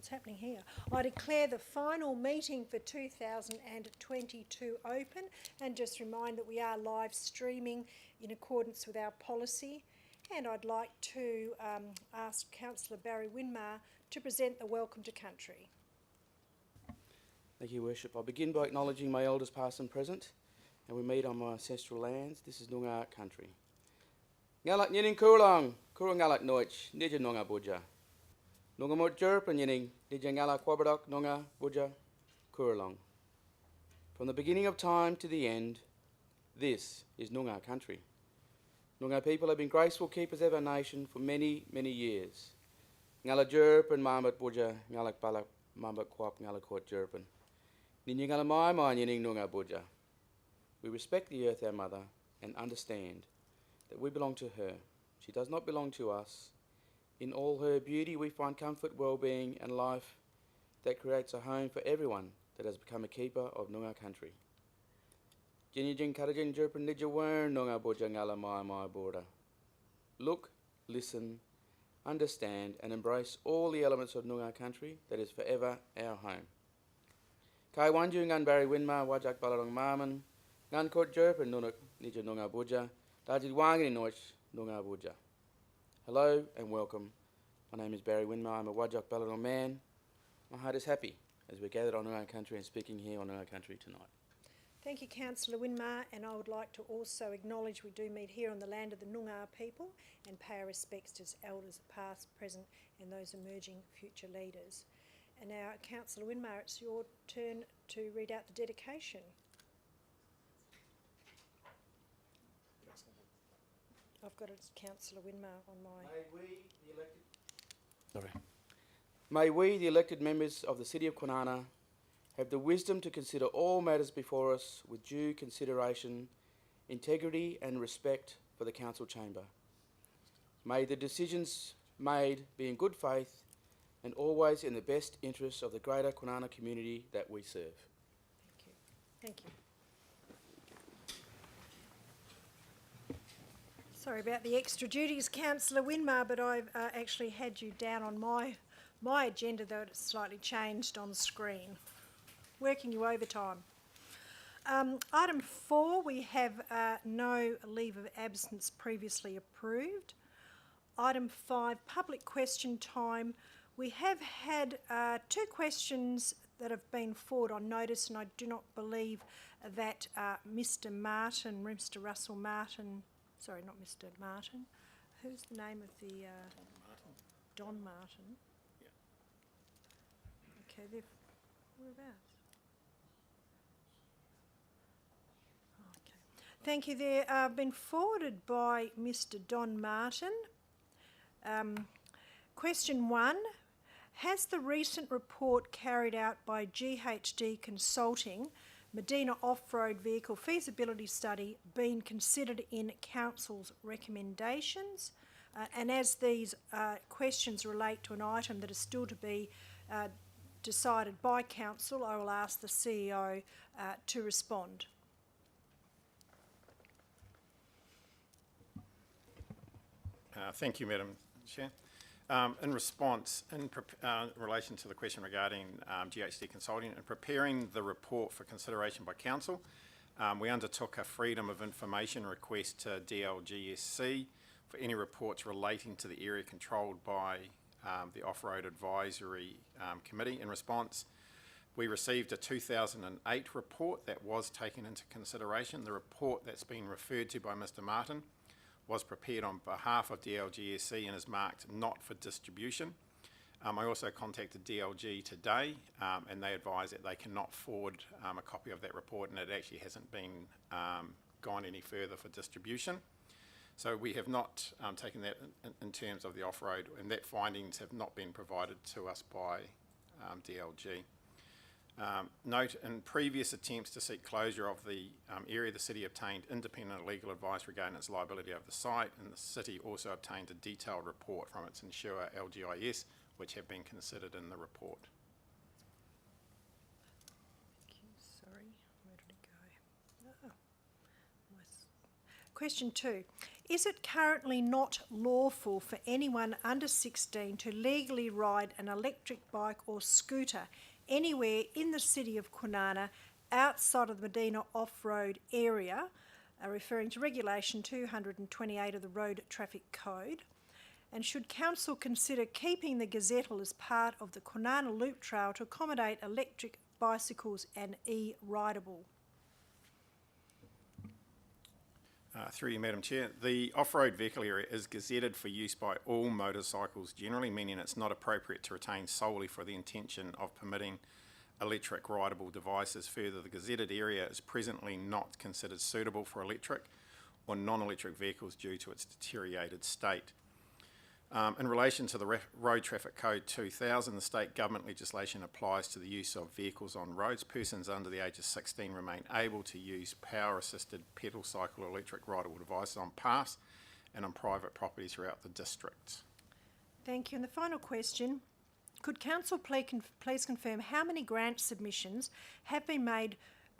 what's happening here? I declare the final meeting for 2022 open, and just remind that we are live streaming in accordance with our policy. And I'd like to ask Councillor Barry Winmar to present the Welcome to Country. Thank you, Worship. I'll begin by acknowledging my elders past and present, and we meet on my ancestral lands. This is Noongar country. Ngalak nyining kurlang, kurang ngalak noich, nija Noongar buja. Noongar mot jerp and nyining, nija ngalak kwabadok Noongar buja, kurlang. From the beginning of time to the end, this is Noongar country. Noongar people have been graceful keepers of our nation for many, many years. Ngalak jerp and mamat buja, ngalak balak mamat kwap ngalak kot jerpen. Ninya ngalak mai nyining Noongar buja. We respect the earth, our mother, and understand that we belong to her. She does not belong to us. In all her beauty, we find comfort, well-being, and life that creates a home for everyone that has become a keeper of Noongar country. Look, listen, understand, and embrace all the elements of Noongar country that is forever our home. Kai wanju ngan Barry Winmar wajak balarong maman, ngan kot jerpen nunuk nija Noongar buja, dajid wangini noich Noongar buja. Hello and welcome. My name is Barry Winmar. I'm a Wajak Balarong man. My heart is happy as we're gathered on Noongar country and speaking here on Noongar country tonight. Thank you, Councillor Winmar, and I would like to also acknowledge we do meet here on the land of the Noongar people and pay our respects to elders past, present, and those emerging future leaders. And now, Councillor Winmar, it's your turn to read out the dedication. I've got it as Councillor Winmar on my... May we, the elected members of the City of Kwinana, have the wisdom to consider all matters before us with due consideration, integrity and respect for the Council Chamber. May the decisions made be in good faith and always in the best interests of the greater Kwinana community that we serve. Thank you. Thank you. Sorry about the extra duties, Councillor Winmar, but I've actually had you down on my agenda, though it's slightly changed on screen. Working you overtime. Item 4, we have no leave of absence previously approved. Item 5, public question time. We have had 2 questions that have been forwarded on notice, and I do not believe that Mr. Russell Martin, sorry, not Mr. Martin. Who's the name of the... Don Martin. Yeah. Okay, whereabouts? Thank you. They've been forwarded by Mr. Don Martin. Question 1, has the recent report carried out by GHD Consulting, Medina Off-Road Vehicle Feasibility Study, been considered in Council's recommendations? And as these questions relate to an item that is still to be decided by Council, I will ask the CEO to respond. Thank you, Madam Chair. In response, in relation to the question regarding GHD Consulting, and preparing the report for consideration by Council, we undertook a Freedom of Information request to DLGSC for any reports relating to the area controlled by the Off-Road Advisory Committee. In response, we received a 2008 report that was taken into consideration. The report that's been referred to by Mr. Martin was prepared on behalf of DLGSC and is marked not for distribution. I also contacted DLG today and they advised that they cannot forward a copy of that report, and it actually hasn't been gone any further for distribution. So we have not taken that in terms of the off-road, and that findings have not been provided to us by DLG. Note, in previous attempts to seek closure of the area, the City obtained independent legal advice regarding its liability of the site, and the City also obtained a detailed report from its insurer, LGIS, which have been considered in the report. Thank you. Sorry, where did it go? Oh. Question 2. Is it currently not lawful for anyone under 16 to legally ride an electric bike or scooter anywhere in the city of Kwinana outside of the Medina off-road area, referring to Regulation 228 of the Road Traffic Code? And should Council consider keeping the Gazettal as part of the Kwinana Loop Trail to accommodate electric bicycles and e-rideable? Through you, Madam Chair. The off-road vehicle area is gazetted for use by all motorcycles generally, meaning it's not appropriate to retain solely for the intention of permitting electric rideable devices. Further, the gazetted area is presently not considered suitable for electric or non-electric vehicles due to its deteriorated state. In relation to the Road Traffic Code 2000, the state government legislation applies to the use of vehicles on roads. Persons under the age of 16 remain able to use power-assisted pedal cycle or electric rideable devices on paths and on private property throughout the district. Thank you. And the final question, could Council please confirm how many grant submissions have been made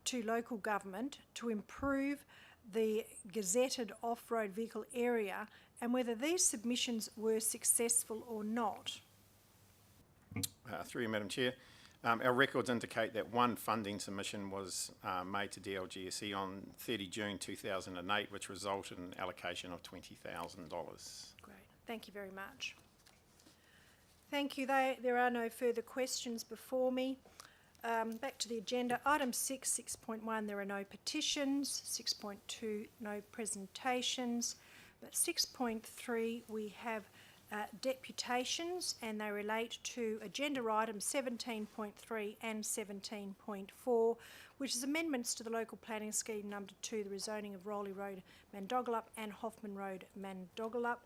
to local government to improve the gazetted off-road vehicle area and whether these submissions were successful or not? Through you, Madam Chair. Our records indicate that one funding submission was made to DLGSE on 30 June 2008, which resulted in an allocation of $20,000. Great. Thank you very much. Thank you. There are no further questions before me. Back to the agenda. Item 6, 6.1, there are no petitions. 6.2, no presentations. But 6.3, we have deputations, and they relate to agenda items 17.3 and 17.4, which is amendments to the local planning scheme number 2, the rezoning of Rowley Road, Mandogalup, and Hoffman Road, Mandogalup.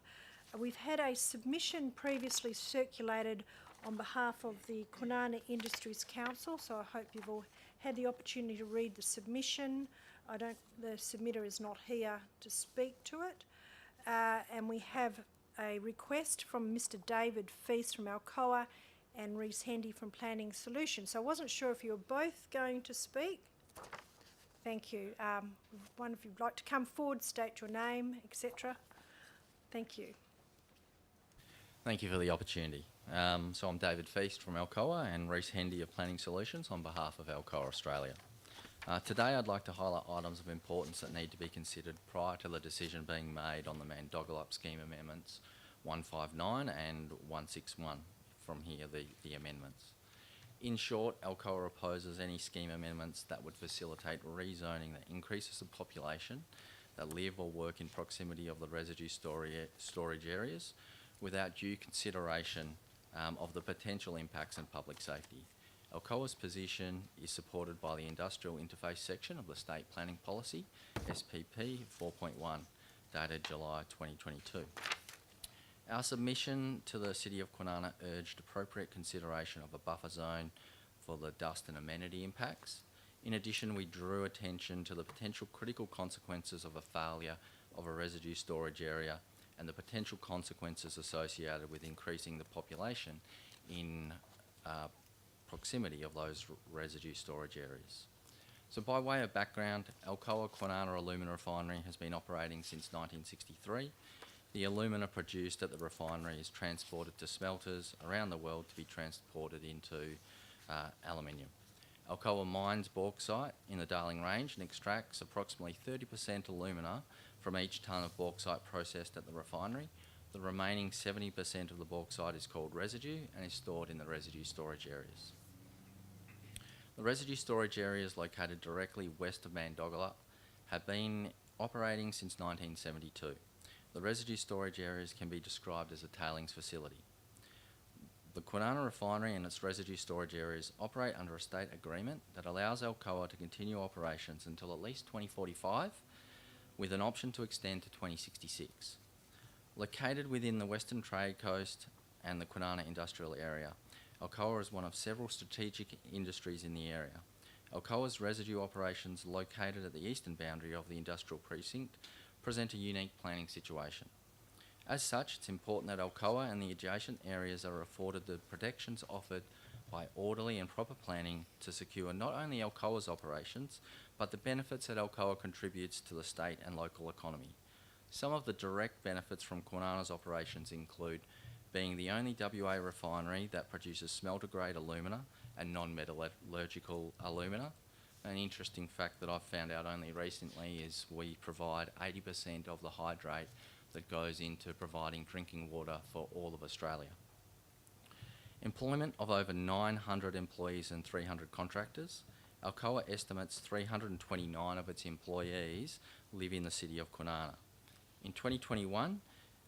We've had a submission previously circulated on behalf of the Kwinana Industries Council, so I hope you've all had the opportunity to read the submission. The submitter is not here to speak to it. And we have a request from Mr. David Feast from Alcoa and Rhys Hendy from Planning Solutions. So I wasn't sure if you were both going to speak. Thank you. One of you would like to come forward, state your name, etc. Thank you. Thank you for the opportunity. So I'm David Feast from Alcoa and Rhys Hendy of Planning Solutions on behalf of Alcoa Australia. Today I'd like to highlight items of importance that need to be considered prior to the decision being made on the Mandogalup Scheme Amendments 159 and 161. From here, the amendments. In short, Alcoa opposes any scheme amendments that would facilitate rezoning that increases the population that live or work in proximity of the residue storage areas without due consideration of the potential impacts on public safety. Alcoa's position is supported by the Industrial Interface section of the State Planning Policy, SPP 4.1, dated July 2022. Our submission to the City of Kwinana urged appropriate consideration of a buffer zone for the dust and amenity impacts. In addition, we drew attention to the potential critical consequences of a failure of a residue storage area and the potential consequences associated with increasing the population in proximity of those residue storage areas. So by way of background, Alcoa Kwinana Alumina Refinery has been operating since 1963. The alumina produced at the refinery is transported to smelters around the world to be transported into aluminium. Alcoa mines bauxite in the Darling Range and extracts approximately 30% alumina from each tonne of bauxite processed at the refinery. The remaining 70% of the bauxite is called residue and is stored in the residue storage areas. The residue storage areas located directly west of Mandogalup have been operating since 1972. The residue storage areas can be described as a tailings facility. The Kwinana Refinery and its residue storage areas operate under a state agreement that allows Alcoa to continue operations until at least 2045, with an option to extend to 2066. Located within the Western Trade Coast and the Kwinana industrial area, Alcoa is one of several strategic industries in the area. Alcoa's residue operations located at the eastern boundary of the industrial precinct present a unique planning situation. As such, it's important that Alcoa and the adjacent areas are afforded the protections offered by orderly and proper planning to secure not only Alcoa's operations, but the benefits that Alcoa contributes to the state and local economy. Some of the direct benefits from Kwinana's operations include being the only WA refinery that produces smelter-grade alumina and non-metallurgical alumina. An interesting fact that I've found out only recently is we provide 80% of the hydrate that goes into providing drinking water for all of Australia. Employment of over 900 employees and 300 contractors. Alcoa estimates 329 of its employees live in the city of Kwinana. In 2021,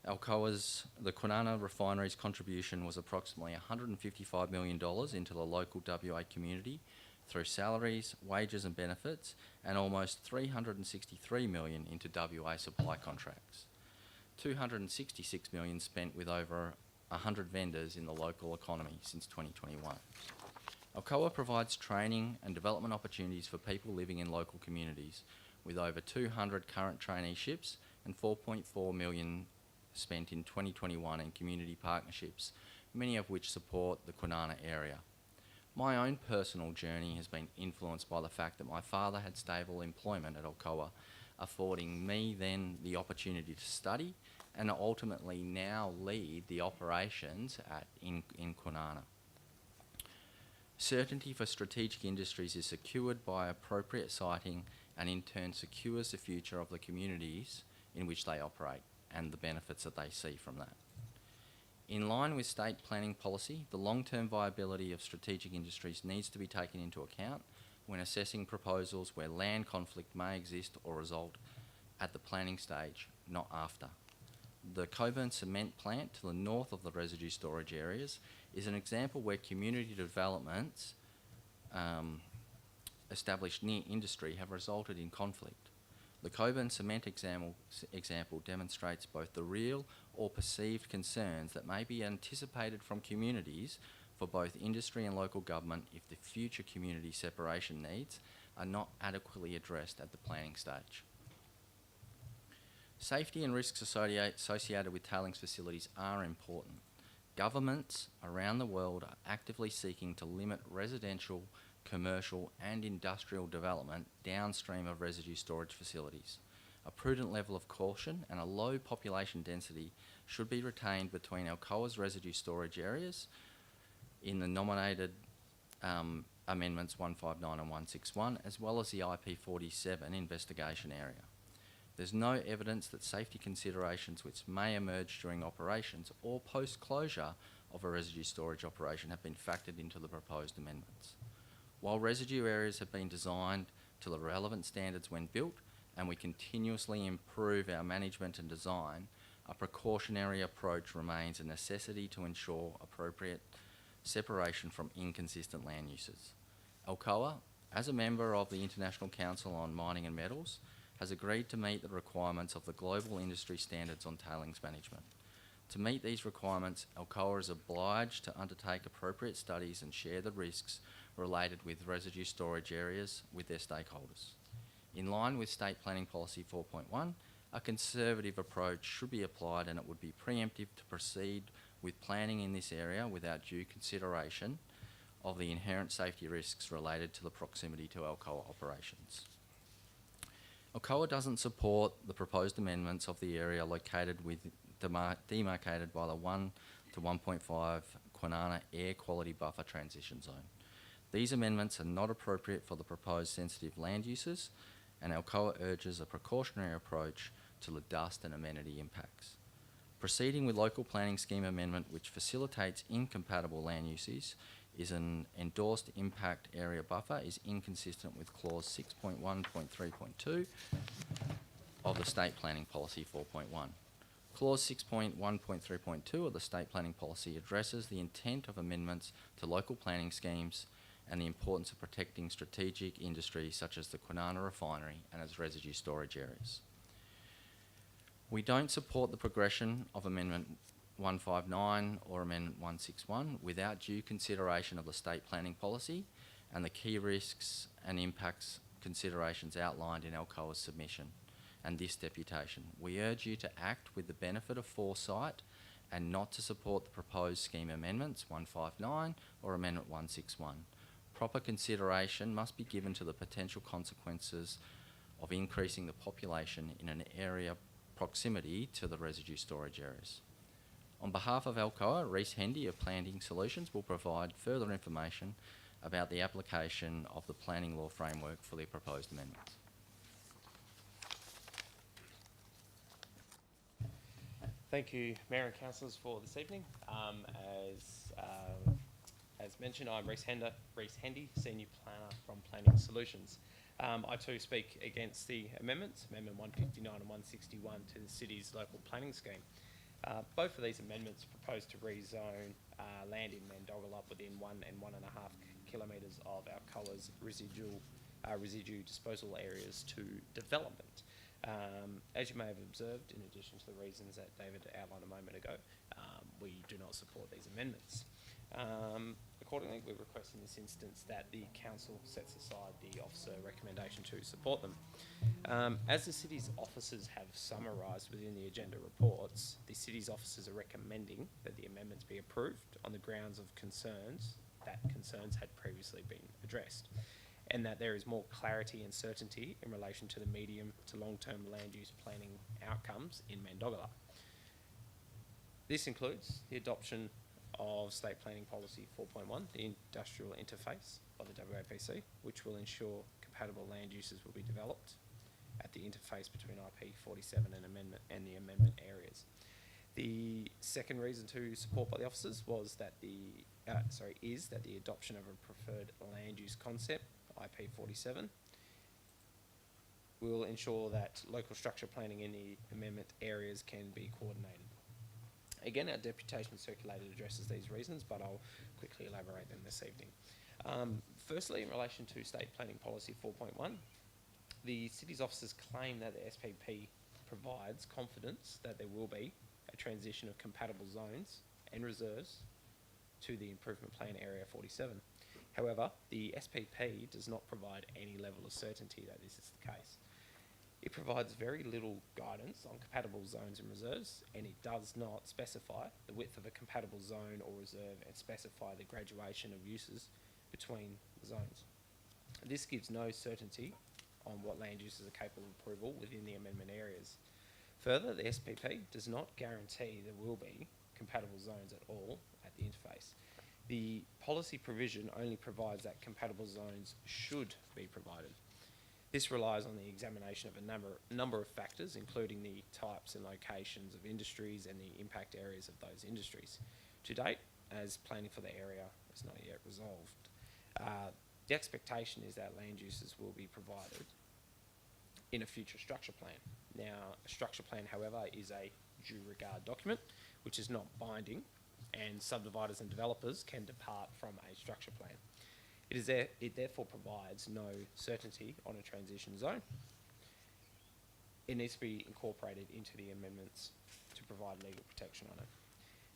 the Kwinana refinery's contribution was approximately $155 million into the local WA community through salaries, wages and benefits, and almost $363 million into WA supply contracts. $266 million spent with over 100 vendors in the local economy since 2021. Alcoa provides training and development opportunities for people living in local communities, with over 200 current traineeships and $4.4 million spent in 2021 in community partnerships, many of which support the Kwinana area. My own personal journey has been influenced by the fact that my father had stable employment at Alcoa, affording me then the opportunity to study and ultimately now lead the operations in Kwinana. Certainty for strategic industries is secured by appropriate siting and in turn secures the future of the communities in which they operate and the benefits that they see from that. In line with state planning policy, the long-term viability of strategic industries needs to be taken into account when assessing proposals where land conflict may exist or result at the planning stage, not after. The Coburn cement plant to the north of the residue storage areas is an example where community developments established near industry have resulted in conflict. The Coburn cement example demonstrates both the real or perceived concerns that may be anticipated from communities for both industry and local government if the future community separation needs are not adequately addressed at the planning stage. Safety and risks associated with tailings facilities are important. Governments around the world are actively seeking to limit residential, commercial and industrial development downstream of residue storage facilities. A prudent level of caution and a low population density should be retained between Alcoa's residue storage areas in the nominated Amendments 159 and 161, as well as the IP47 investigation area. There's no evidence that safety considerations which may emerge during operations or post-closure of a residue storage operation have been factored into the proposed amendments. While residue areas have been designed to the relevant standards when built, and we continuously improve our management and design, a precautionary approach remains a necessity to ensure appropriate separation from inconsistent land uses. Alcoa, as a member of the International Council on Mining and Metals, has agreed to meet the requirements of the global industry standards on tailings management. To meet these requirements, Alcoa is obliged to undertake appropriate studies and share the risks related with residue storage areas with their stakeholders. In line with State Planning Policy 4.1, a conservative approach should be applied and it would be preemptive to proceed with planning in this area without due consideration of the inherent safety risks related to the proximity to Alcoa operations. Alcoa doesn't support the proposed amendments of the area located with demarcated by the 1 to 1.5 Kwinana Air Quality Buffer Transition Zone. These amendments are not appropriate for the proposed sensitive land uses, and Alcoa urges a precautionary approach to the dust and amenity impacts. Proceeding with local planning scheme amendment which facilitates incompatible land uses is an endorsed impact area buffer is inconsistent with clause 6.1.3.2 of the State Planning Policy 4.1. Clause 6.1.3.2 of the State Planning Policy addresses the intent of amendments to local planning schemes and the importance of protecting strategic industries such as the Kwinana refinery and its residue storage areas. We don't support the progression of Amendment 159 or Amendment 161 without due consideration of the State Planning Policy and the key risks and impacts considerations outlined in Alcoa's submission and this deputation. We urge you to act with the benefit of foresight and not to support the proposed scheme amendments 159 or Amendment 161. Proper consideration must be given to the potential consequences of increasing the population in an area proximity to the residue storage areas. On behalf of Alcoa, Reece Hendy of Planning Solutions will provide further information about the application of the planning law framework for the proposed amendments. Thank you, Mayor and Councillors, for this evening. As mentioned, I'm Reece Hendy, Senior Planner from Planning Solutions. I too speak against the amendments, Amendment 159 and 161 to the city's local planning scheme. Both of these amendments propose to rezone land in Mandoggallup within 1 and 1.5 kilometres of Alcoa's residue disposal areas to development. As you may have observed, in addition to the reasons that David outlined a moment ago, we do not support these amendments. Accordingly, we request in this instance that the council sets aside the officer recommendation to support them. As the city's officers have summarised within the agenda reports, the city's officers are recommending that the amendments be approved on the grounds of concerns had previously been addressed, and that there is more clarity and certainty in relation to the medium to long-term land use planning outcomes in Mandoggallup. This includes the adoption of State Planning Policy 4.1, the industrial interface by the WAPC, which will ensure compatible land uses will be developed at the interface between IP 47 and the amendment areas. The second reason to support by the officers was that is that the adoption of a preferred land use concept, IP 47, will ensure that local structure planning in the amendment areas can be coordinated. Again, our deputation circulated addresses these reasons, but I'll quickly elaborate them this evening. Firstly, in relation to State Planning Policy 4.1, the city's officers claim that the SPP provides confidence that there will be a transition of compatible zones and reserves to the Improvement Plan Area 47. However, the SPP does not provide any level of certainty that this is the case. It provides very little guidance on compatible zones and reserves, and it does not specify the width of a compatible zone or reserve and specify the graduation of uses between the zones. This gives no certainty on what land uses are capable of approval within the amendment areas. Further, the SPP does not guarantee there will be compatible zones at all at the interface. The policy provision only provides that compatible zones should be provided. This relies on the examination of a number of factors, including the types and locations of industries and the impact areas of those industries. To date, as planning for the area is not yet resolved, the expectation is that land uses will be provided in a future structure plan. Now, a structure plan, however, is a due regard document, which is not binding, and subdividers and developers can depart from a structure plan. It therefore provides no certainty on a transition zone. It needs to be incorporated into the amendments to provide legal protection on it.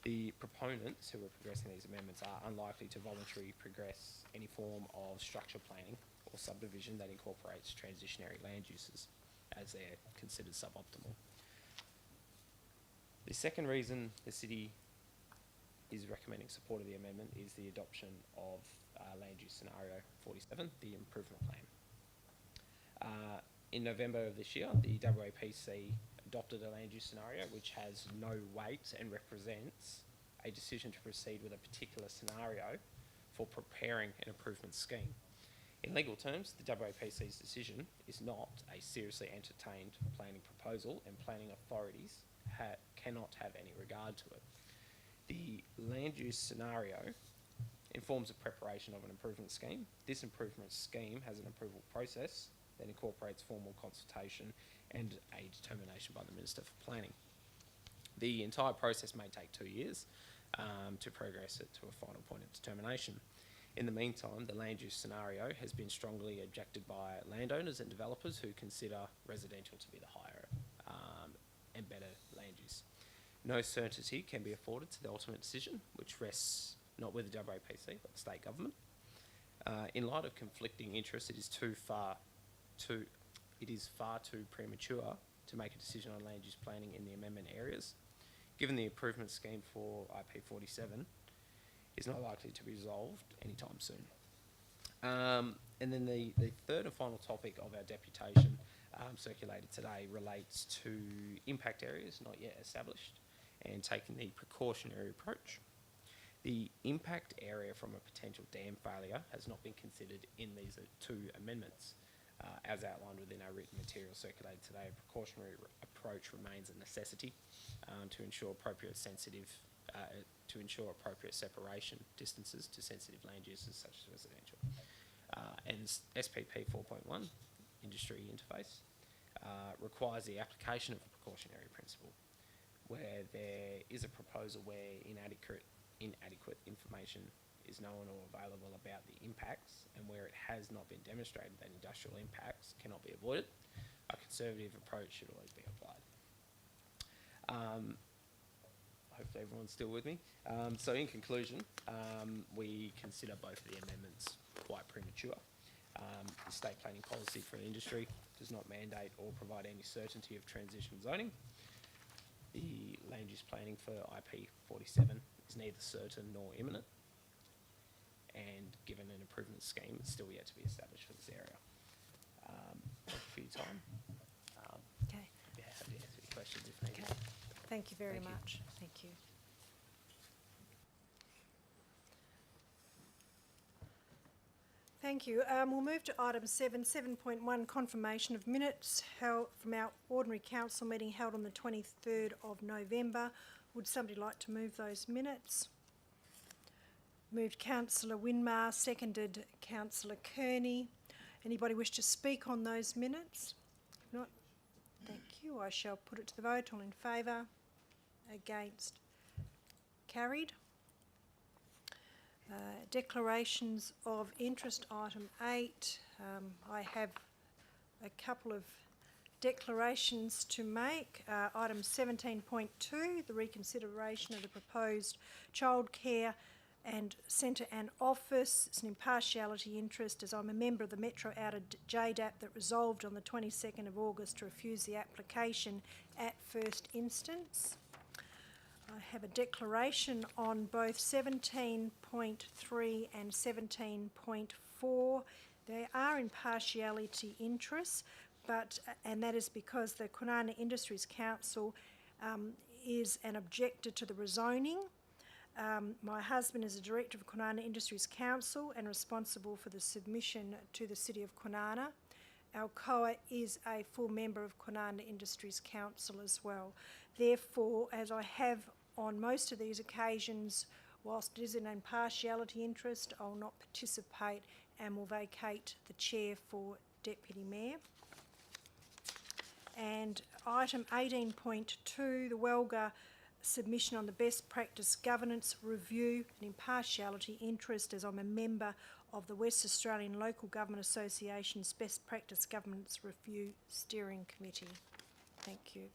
The proponents who are progressing these amendments are unlikely to voluntarily progress any form of structure planning or subdivision that incorporates transitionary land uses, as they're considered suboptimal. The second reason the city is recommending support of the amendment is the adoption of land use scenario 47, the improvement plan. In November of this year, the WAPC adopted a land use scenario which has no weight and represents a decision to proceed with a particular scenario for preparing an improvement scheme. In legal terms, the WAPC's decision is not a seriously entertained planning proposal, and planning authorities cannot have any regard to it. The land use scenario informs the preparation of an improvement scheme. This improvement scheme has an approval process that incorporates formal consultation and a determination by the Minister for Planning. The entire process may take 2 years to progress it to a final point of determination. In the meantime, the land use scenario has been strongly objected by landowners and developers who consider residential to be the higher and better land use. No certainty can be afforded to the ultimate decision, which rests not with the WAPC but the state government. In light of conflicting interests, it is far too premature to make a decision on land use planning in the amendment areas, given the improvement scheme for IP 47 is not likely to be resolved anytime soon. And then the third and final topic of our deputation circulated today relates to impact areas not yet established and taking the precautionary approach. The impact area from a potential dam failure has not been considered in these two amendments. As outlined within our written material circulated today, a precautionary approach remains a necessity to ensure appropriate separation distances to sensitive land uses such as residential. And SPP 4.1, industry interface, requires the application of a precautionary principle where there is a proposal where inadequate information is known or available about the impacts, and where it has not been demonstrated that industrial impacts cannot be avoided, a conservative approach should always be applied. Hopefully everyone's still with me. So in conclusion, we consider both of the amendments quite premature. The state planning policy for the industry does not mandate or provide any certainty of transition zoning. The land use planning for IP 47 is neither certain nor imminent, and given an improvement scheme, it's still yet to be established for this area. Thank you for your time. Okay. Yeah, happy to answer any questions if needed. Okay. Thank you very Thank you. much. Thank you. Thank you. We'll move to item 7.1, confirmation of minutes held from our ordinary council meeting held on the 23rd of November. Would somebody like to move those minutes? Moved Councillor Winmar, seconded Councillor Kearney. Anybody wish to speak on those minutes? If not, thank you. I shall put it to the vote. All in favour? Against? Carried. Declarations of interest, item 8. I have a couple of declarations to make. Item 17.2, the reconsideration of the proposed childcare and centre and office. It's an impartiality interest, as I'm a member of the Metro Outer JDAP that resolved on the 22nd of August to refuse the application at first instance. I have a declaration on both 17.3 and 17.4. They are impartiality interests, and that is because the Kwinana Industries Council is an objector to the rezoning. My husband is a director of Kwinana Industries Council and responsible for the submission to the City of Kwinana. Alcoa is a full member of Kwinana Industries Council as well. Therefore, as I have on most of these occasions, whilst it is an impartiality interest, I will not participate and will vacate the chair for Deputy Mayor. And item 18.2, the Welga submission on the best practice governance review, an impartiality interest, as I'm a member of the West Australian Local Government Association's Best Practice Governance Review Steering Committee. Thank you.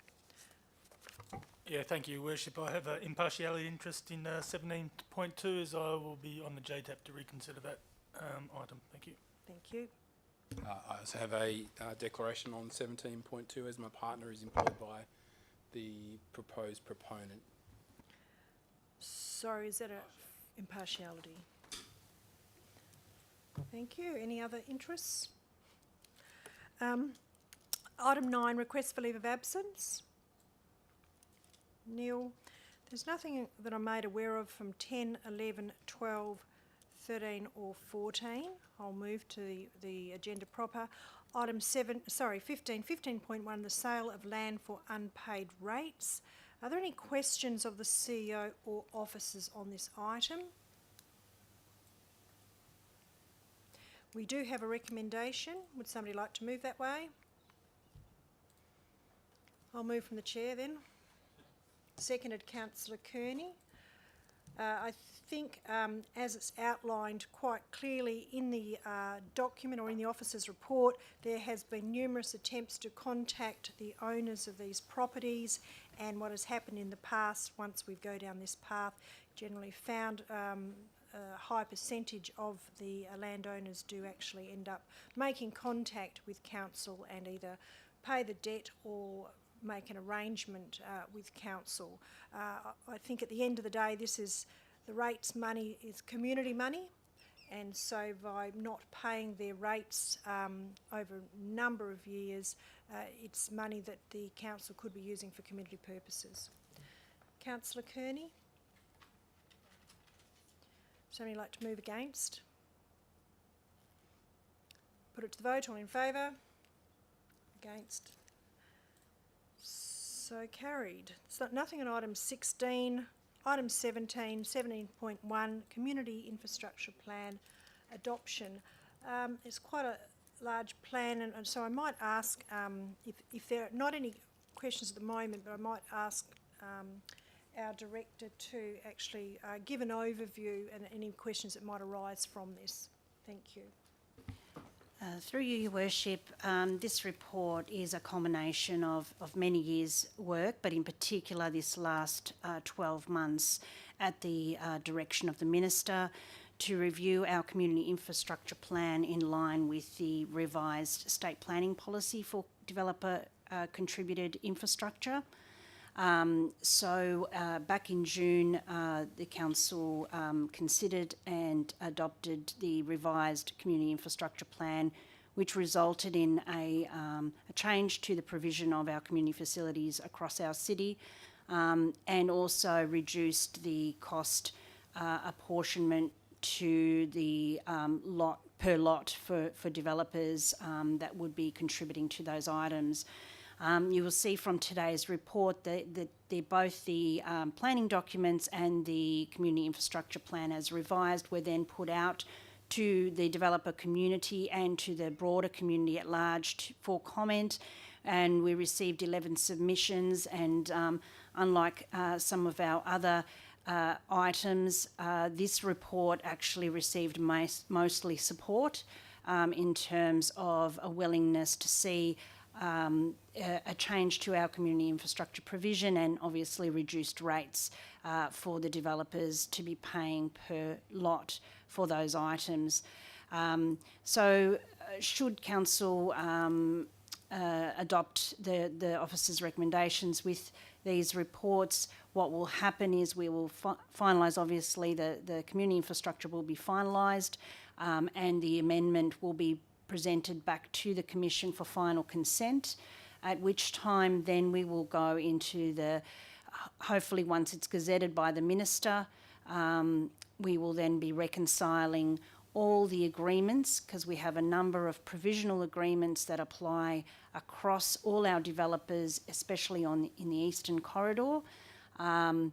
Yeah, thank you, Worship. I have an impartiality interest in 17.2, as I will be on the JTAP to reconsider that item. Thank you. Thank you. I also have a declaration on 17.2, as my partner is employed by the proposed proponent. Sorry, is that a impartiality? Thank you. Any other interests? Item 9, request for leave of absence. Neil, there's nothing that I'm made aware of from 10, 11, 12, 13 or 14. I'll move to the agenda proper. Item 15.1, the sale of land for unpaid rates. Are there any questions of the CEO or officers on this item? We do have a recommendation. Would somebody like to move that way? I'll move from the chair then. Seconded Councillor Kearney. I think as it's outlined quite clearly in the document or in the officer's report, there has been numerous attempts to contact the owners of these properties, and what has happened in the past, once we go down this path, generally found a high percentage of the landowners do actually end up making contact with council and either pay the debt or make an arrangement with council. I think at the end of the day, this is the rates money is community money, and so by not paying their rates over a number of years, it's money that the council could be using for community purposes. Councillor Kearney? Somebody like to move against? Put it to the vote. All in favour? Against? So carried. So nothing on item 16. Item 17, 17.1, Community Infrastructure Plan Adoption. It's quite a large plan, and so I might ask, if there are not any questions at the moment, but I might ask our director to actually give an overview and any questions that might arise from this. Thank you. Through you, Your Worship, this report is a combination of many years' work, but in particular this last 12 months at the direction of the Minister to review our community infrastructure plan in line with the revised state planning policy for developer contributed infrastructure. Back in June, the Council considered and adopted the revised community infrastructure plan, which resulted in a change to the provision of our community facilities across our city, and also reduced the cost apportionment to the per lot for developers that would be contributing to those items. You will see from today's report that they're both the planning documents and the community infrastructure plan as revised were then put out to the developer community and to the broader community at large for comment, and we received 11 submissions, and unlike some of our other items, this report actually received mostly support in terms of a willingness to see a change to our community infrastructure provision and obviously reduced rates for the developers to be paying per lot for those items. Should Council adopt the Office's recommendations with these reports, what will happen is we will finalise, obviously the community infrastructure will be finalised, and the amendment will be presented back to the Commission for final consent, at which time then we will go into the, hopefully once it's gazetted by the Minister, we will then be reconciling all the agreements, because we have a number of provisional agreements that apply across all our developers, especially in the Eastern Corridor, and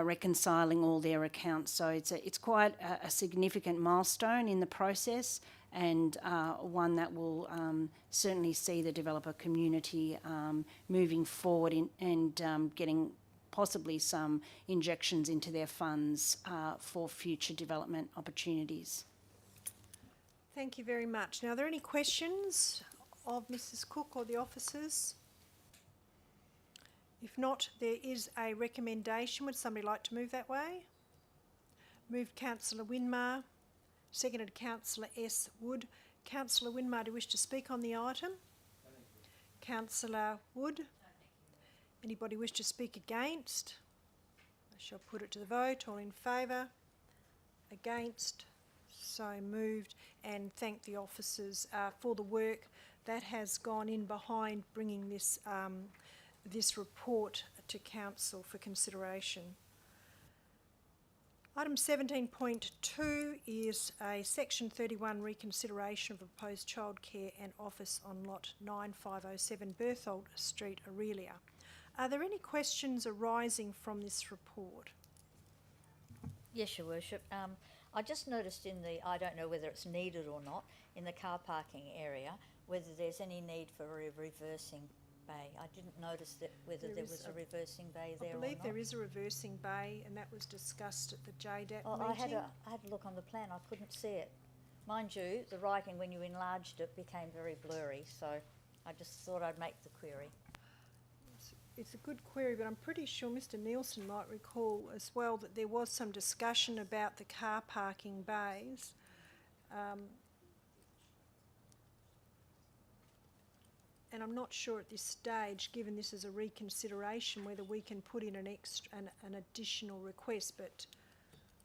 reconciling all their accounts. So it's quite a significant milestone in the process, and one that will certainly see the developer community moving forward and getting possibly some injections into their funds for future development opportunities. Thank you very much. Now, are there any questions of Mrs. Cook or the officers? If not, there is a recommendation. Would somebody like to move that way? Moved Councillor Winmar, seconded Councillor S. Wood. Councillor Winmar, do you wish to speak on the item? Councillor Wood? Anybody wish to speak against? I shall put it to the vote. All in favour? Against? So moved. And thank the officers for the work that has gone in behind bringing this this report to Council for consideration. Item 17.2 is a Section 31 reconsideration of a proposed childcare and office on lot 9507 Berthold Street, Aurelia. Are there any questions arising from this report? Yes, Your Worship. I just noticed in the, I don't know whether it's needed or not, in the car parking area, whether there's any need for a reversing bay. I didn't notice that whether there was a reversing bay there or not. I believe there is a reversing bay, and that was discussed at the JDAP meeting. I had a look on the plan. I couldn't see it. Mind you, the writing when you enlarged it became very blurry, so I just thought I'd make the query. It's a good query, but I'm pretty sure Mr. Nielsen might recall as well that there was some discussion about the car parking bays. And I'm not sure at this stage, given this is a reconsideration, whether we can put in an additional request, but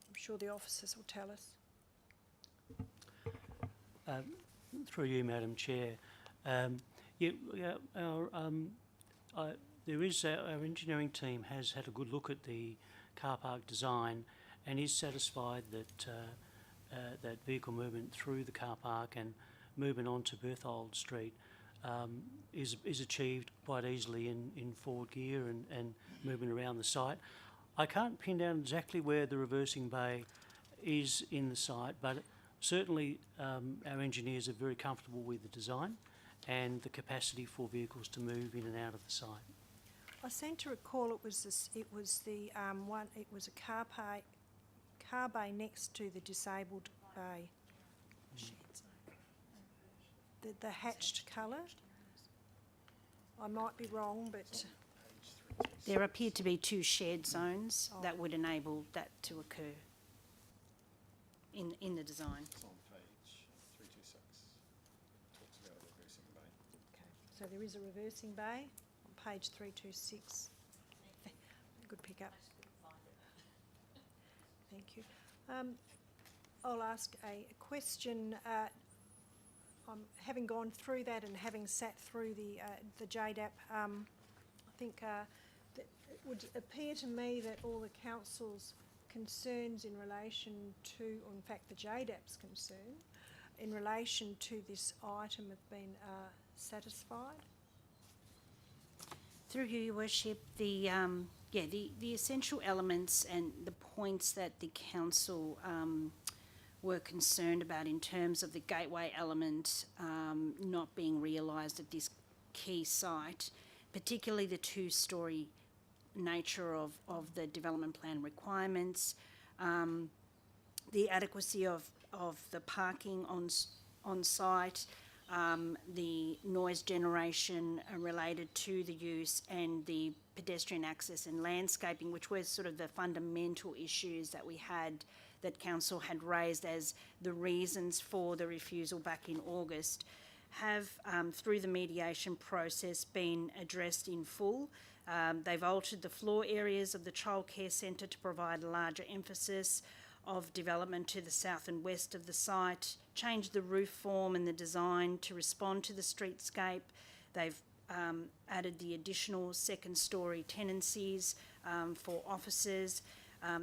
I'm sure the officers will tell us. Through you, Madam Chair. Our engineering team has had a good look at the car park design and is satisfied that that vehicle movement through the car park and movement onto Berthold Street is achieved quite easily in forward gear and movement around the site. I can't pin down exactly where the reversing bay is in the site, but certainly our engineers are very comfortable with the design and the capacity for vehicles to move in and out of the site. I seem to recall it was a car bay next to the disabled bay. The hatched colour. I might be wrong, but There appear to be two shared zones that would enable that to occur in the design. It's on page 326. Talks about a reversing bay. okay. So there is a reversing bay on page 326. Good pick up. Thank you. I'll ask a question. Having gone through that and having sat through the JDAP, I think that it would appear to me that all the council's concerns in relation to, or in fact the JDAP's concern, in relation to this item have been satisfied. Through you, Your Worship, the essential elements and the points that the council were concerned about in terms of the gateway element not being realised at this key site, particularly the two-storey nature of the development plan requirements, the adequacy of the parking on site, the noise generation related to the use, and the pedestrian access and landscaping, which were sort of the fundamental issues that we had, that council had raised as the reasons for the refusal back in August, have through the mediation process been addressed in full. They've altered the floor areas of the childcare centre to provide a larger emphasis of development to the south and west of the site, changed the roof form and the design to respond to the streetscape. They've added the additional second-storey tenancies for offices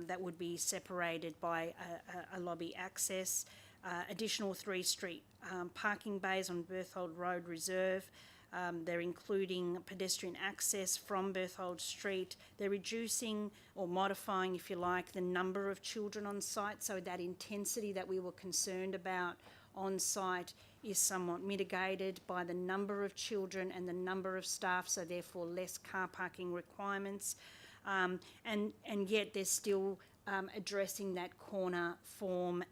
that would be separated by a lobby access, additional 3-street parking bays on Berthold Road Reserve. They're including pedestrian access from Berthold Street. They're reducing or modifying, if you like, the number of children on site, so that intensity that we were concerned about on site is somewhat mitigated by the number of children and the number of staff, so therefore less car parking requirements. And yet they're still addressing that corner form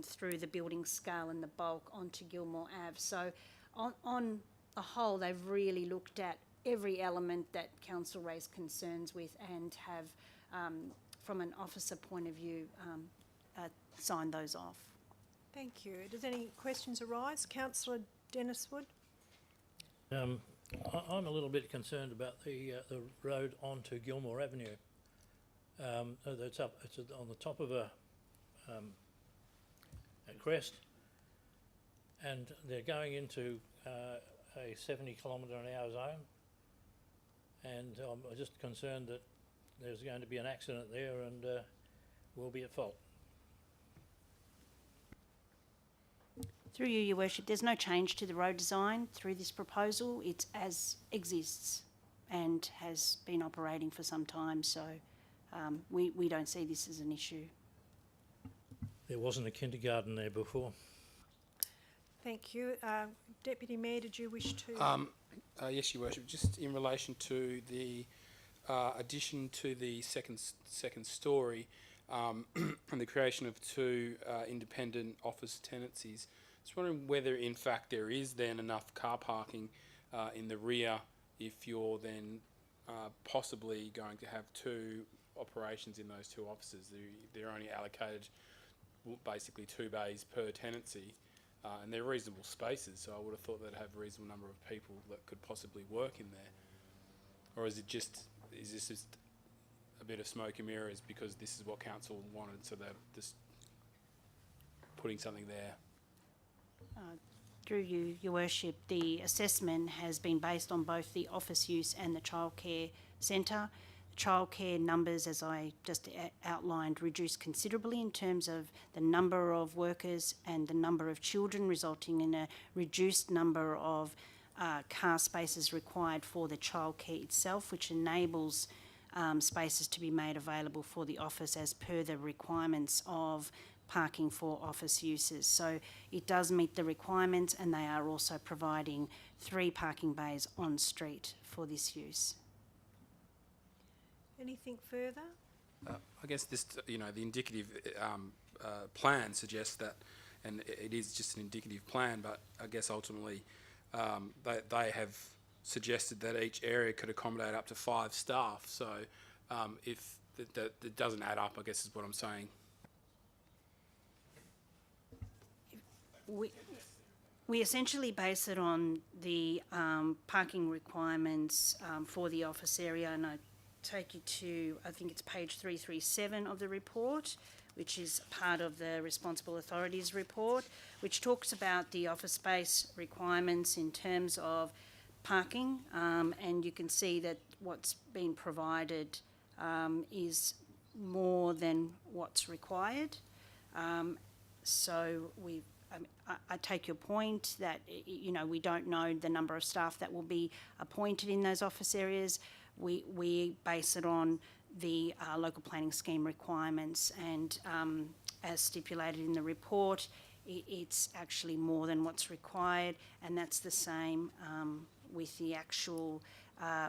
through the building scale and the bulk onto Gilmore Ave. So on the whole, they've really looked at every element that council raised concerns with and have, from an officer point of view, signed those off. Thank you. Does any questions arise? Councillor Dennis Wood? I'm a little bit concerned about the road onto Gilmore Avenue. It's on the top of a crest, and they're going into a 70-kilometre-an-hour zone, and I'm just concerned that there's going to be an accident there and we'll be at fault. Through you, Your Worship, there's no change to the road design through this proposal. It's as exists and has been operating for some time, so we don't see this as an issue. There wasn't a kindergarten there before. Thank you. Deputy Mayor, did you wish to? Yes, Your Worship. Just in relation to the addition to the second storey and the creation of two independent office tenancies, just wondering whether in fact there is then enough car parking in the rear if you're then possibly going to have two operations in those two offices. They're only allocated basically 2 bays per tenancy. And they're reasonable spaces, so I would have thought they'd have a reasonable number of people that could possibly work in there. Or is this just a bit of smoke and mirrors because this is what council wanted, so they're just putting something there? Through you, Your Worship, the assessment has been based on both the office use and the childcare centre. Childcare numbers, as I just outlined, reduced considerably in terms of the number of workers and the number of children, resulting in a reduced number of car spaces required for the childcare itself, which enables spaces to be made available for the office as per the requirements of parking for office uses. So it does meet the requirements, and they are also providing 3 parking bays on street for this use. Anything further? I guess this, the indicative plan suggests that, and it is just an indicative plan, but I guess ultimately they have suggested that each area could accommodate up to 5 staff. So if that doesn't add up, I guess is what I'm saying. We essentially base it on the parking requirements for the office area, and I take you to, I think it's page 337 of the report, which is part of the Responsible Authorities report, which talks about the office space requirements in terms of parking, and you can see that what's been provided is more than what's required. So I take your point that, we don't know the number of staff that will be appointed in those office areas. We base it on the local planning scheme requirements, and as stipulated in the report, it's actually more than what's required, and that's the same with the actual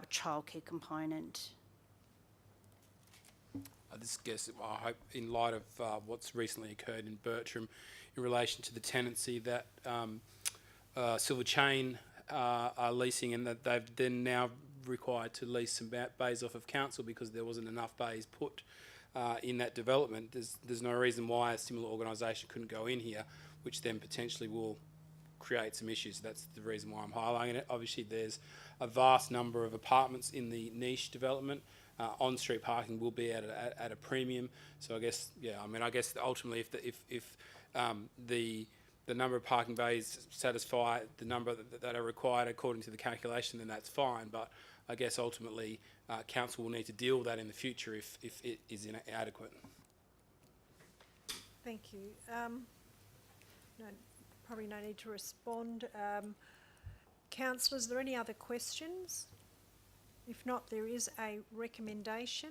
childcare component. I hope, in light of what's recently occurred in Bertram in relation to the tenancy that Silver Chain are leasing, and that they've then now required to lease some bays off of council because there wasn't enough bays put in that development. There's no reason why a similar organisation couldn't go in here, which then potentially will create some issues. That's the reason why I'm highlighting it. Obviously, there's a vast number of apartments in the niche development. On-street parking will be at a premium. So I guess, I guess ultimately, if the number of parking bays satisfy the number that are required according to the calculation, then that's fine. But I guess ultimately, council will need to deal with that in the future if it is inadequate. Thank you. Probably no need to respond. Councillors, are there any other questions? If not, there is a recommendation.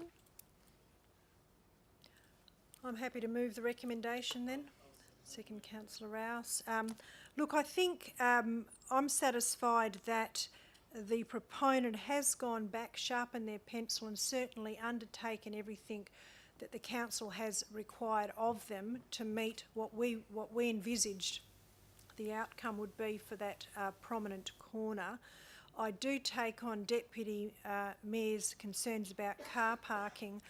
I'm happy to move the recommendation then. Second, Councillor Rouse. Look, I think I'm satisfied that the proponent has gone back, sharpened their pencil, and certainly undertaken everything that the council has required of them to meet what we envisaged the outcome would be for that prominent corner. I do take on Deputy Mayor's concerns about car parking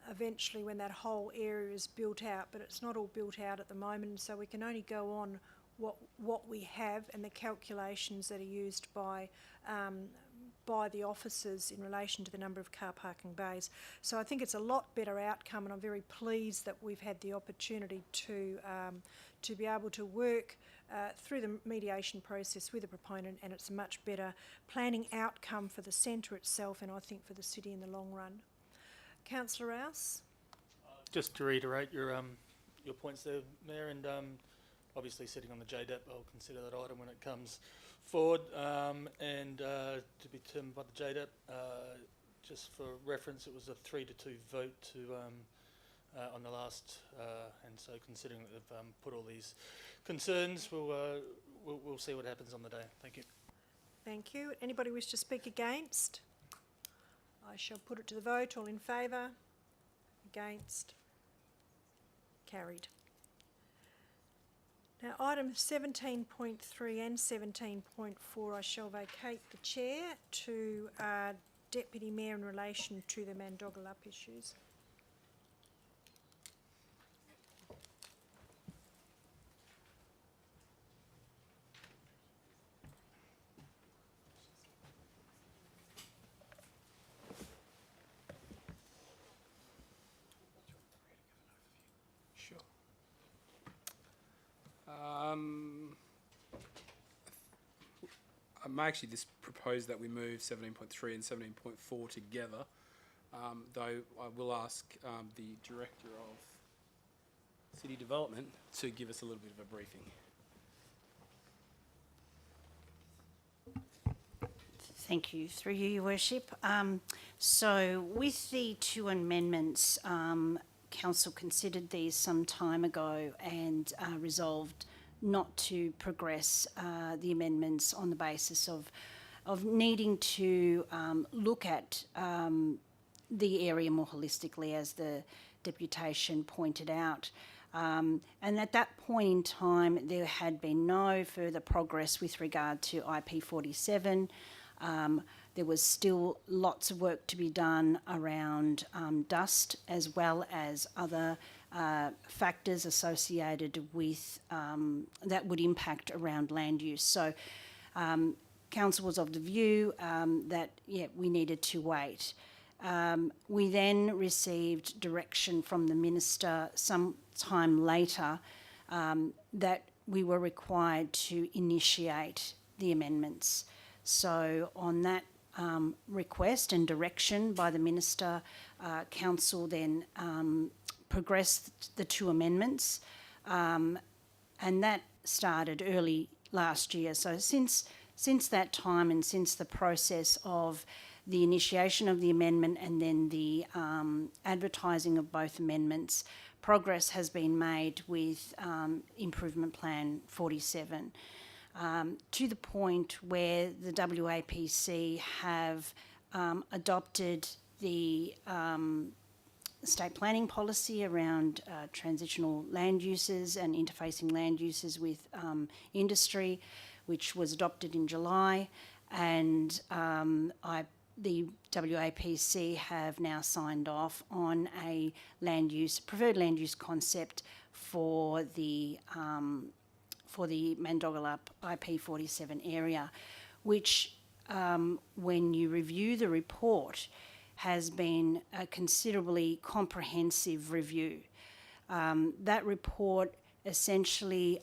eventually when that whole area is built out, but it's not all built out at the moment, so we can only go on what we have and the calculations that are used by the officers in relation to the number of car parking bays. So I think it's a lot better outcome, and I'm very pleased that we've had the opportunity to be able to work through the mediation process with the proponent, and it's a much better planning outcome for the centre itself, and I think for the city in the long run. Councillor Rouse? Just to reiterate your points there, Mayor, and obviously sitting on the JDAP, I'll consider that item when it comes forward, and to be determined by the JDAP. Just for reference, it was a 3-2 vote to on the last, and so considering that they've put all these concerns, we'll see what happens on the day. Thank you. Thank you. Anybody wish to speak against? I shall put it to the vote. All in favour? Against? Carried. Now, items 17.3 and 17.4, I shall vacate the chair to Deputy Mayor in relation to the Mandogalup issues. Sure. I may actually just propose that we move 17.3 and 17.4 together, though I will ask the Director of City Development to give us a little bit of a briefing. Thank you. Through you, Your Worship. So with the two amendments, Council considered these some time ago and resolved not to progress the amendments on the basis of needing to look at the area more holistically, as the deputation pointed out. And at that point in time, there had been no further progress with regard to IP47. There was still lots of work to be done around dust, as well as other factors associated with that would impact around land use. So Council was of the view that, we needed to wait. We then received direction from the Minister some time later that we were required to initiate the amendments. So on that request and direction by the Minister, Council then progressed the two amendments, and that started early last year. So since that time, and since the process of the initiation of the amendment and then the advertising of both amendments, progress has been made with Improvement Plan 47. To the point where the WAPC have adopted the state planning policy around transitional land uses and interfacing land uses with industry, which was adopted in July, and the WAPC have now signed off on a preferred land use concept for the Mandogalup IP47 area, which, when you review the report, has been a considerably comprehensive review. That report essentially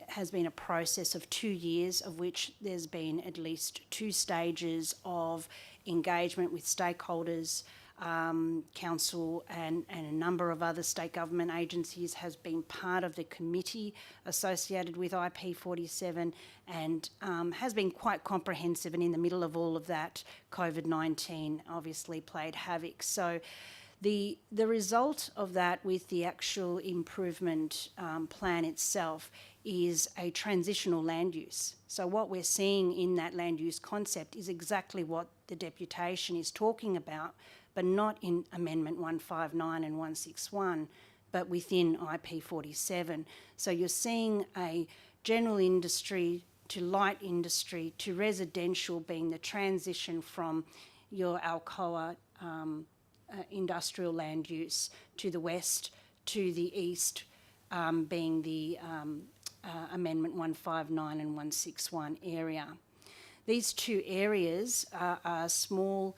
has been a process of 2 years, of which there's been at least 2 stages of engagement with stakeholders. Council and a number of other state government agencies has been part of the committee associated with IP47 and has been quite comprehensive, and in the middle of all of that, COVID-19 obviously played havoc. So the result of that with the actual improvement plan itself is a transitional land use. So what we're seeing in that land use concept is exactly what the deputation is talking about, but not in Amendment 159 and 161, but within IP47. So you're seeing a general industry to light industry to residential being the transition from your Alcoa industrial land use to the west, to the east, being the Amendment 159 and 161 area. These two areas are small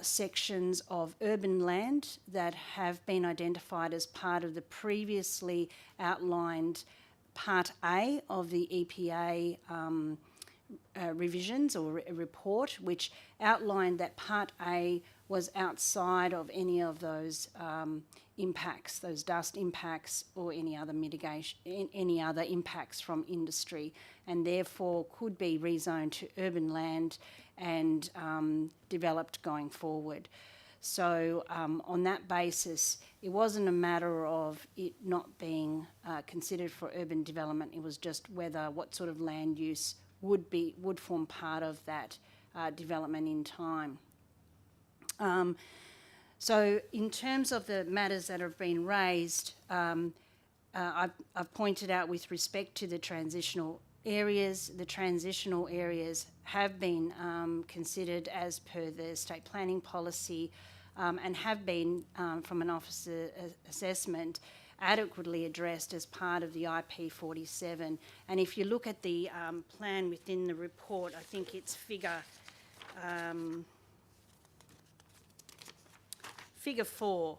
sections of urban land that have been identified as part of the previously outlined Part A of the EPA revisions or report, which outlined that Part A was outside of any of those impacts, those dust impacts or any other mitigation, any other impacts from industry, and therefore could be rezoned to urban land and developed going forward. So on that basis, it wasn't a matter of it not being considered for urban development. It was just what sort of land use would form part of that development in time. So in terms of the matters that have been raised, I've pointed out with respect to the transitional areas have been considered as per the state planning policy and have been, from an officer assessment, adequately addressed as part of the IP47. And if you look at the plan within the report, I think it's figure 4.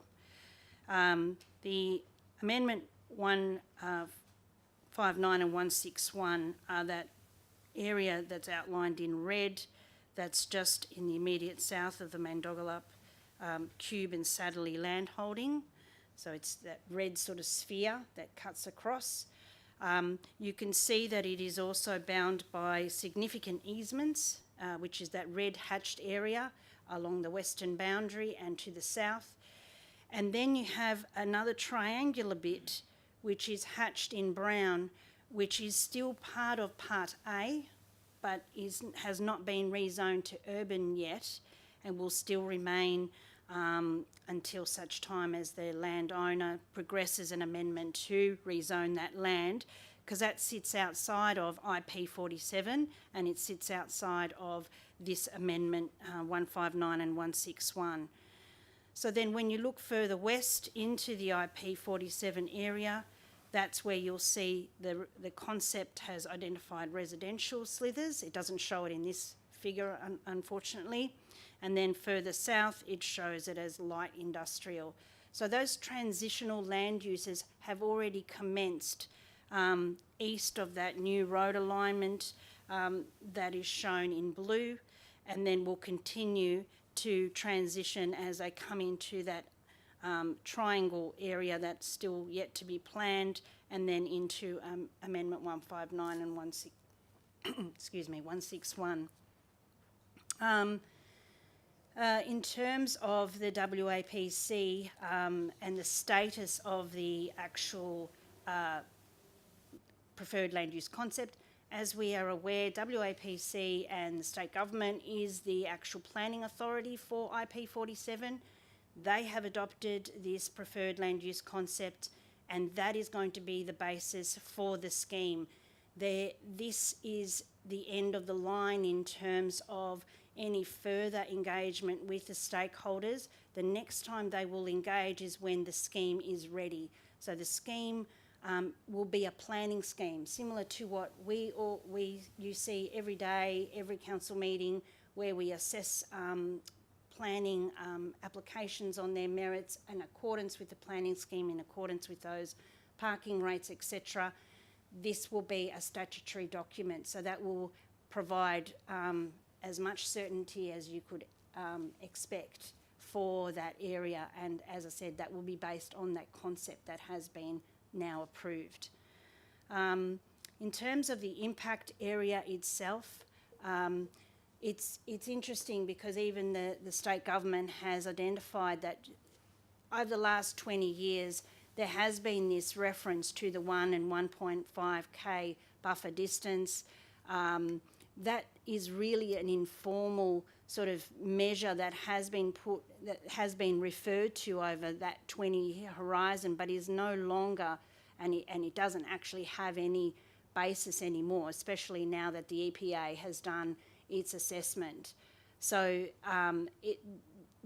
The Amendment 159 and 161 are that area that's outlined in red, that's just in the immediate south of the Mandogalup Cube and Satterley land holding. So it's that red sort of sphere that cuts across. You can see that it is also bound by significant easements, which is that red hatched area along the western boundary and to the south. And then you have another triangular bit, which is hatched in brown, which is still part of Part A, but has not been rezoned to urban yet, and will still remain until such time as the landowner progresses an amendment to rezone that land, because that sits outside of IP 47 and it sits outside of this amendment 159 and 161. So then when you look further west into the IP 47 area, that's where you'll see the concept has identified residential slithers. It doesn't show it in this figure, unfortunately. And then further south, it shows it as light industrial. So those transitional land uses have already commenced east of that new road alignment that is shown in blue, and then will continue to transition as they come into that triangle area that's still yet to be planned, and then into Amendment 159 and 161. In terms of the WAPC and the status of the actual preferred land use concept, as we are aware, WAPC and the state government is the actual planning authority for IP 47. They have adopted this preferred land use concept, and that is going to be the basis for the scheme. This is the end of the line in terms of any further engagement with the stakeholders. The next time they will engage is when the scheme is ready. So the scheme will be a planning scheme, similar to what you see every day, every council meeting, where we assess planning applications on their merits in accordance with the planning scheme, in accordance with those parking rates, etc. This will be a statutory document, so that will provide as much certainty as you could expect for that area. And as I said, that will be based on that concept that has been now approved. In terms of the impact area itself, it's interesting because even the state government has identified that over the last 20 years there has been this reference to the 1 and 1.5k buffer distance. That is really an informal sort of measure that has been referred to over that 20-year horizon, but is no longer, and it doesn't actually have any basis anymore, especially now that the EPA has done its assessment. So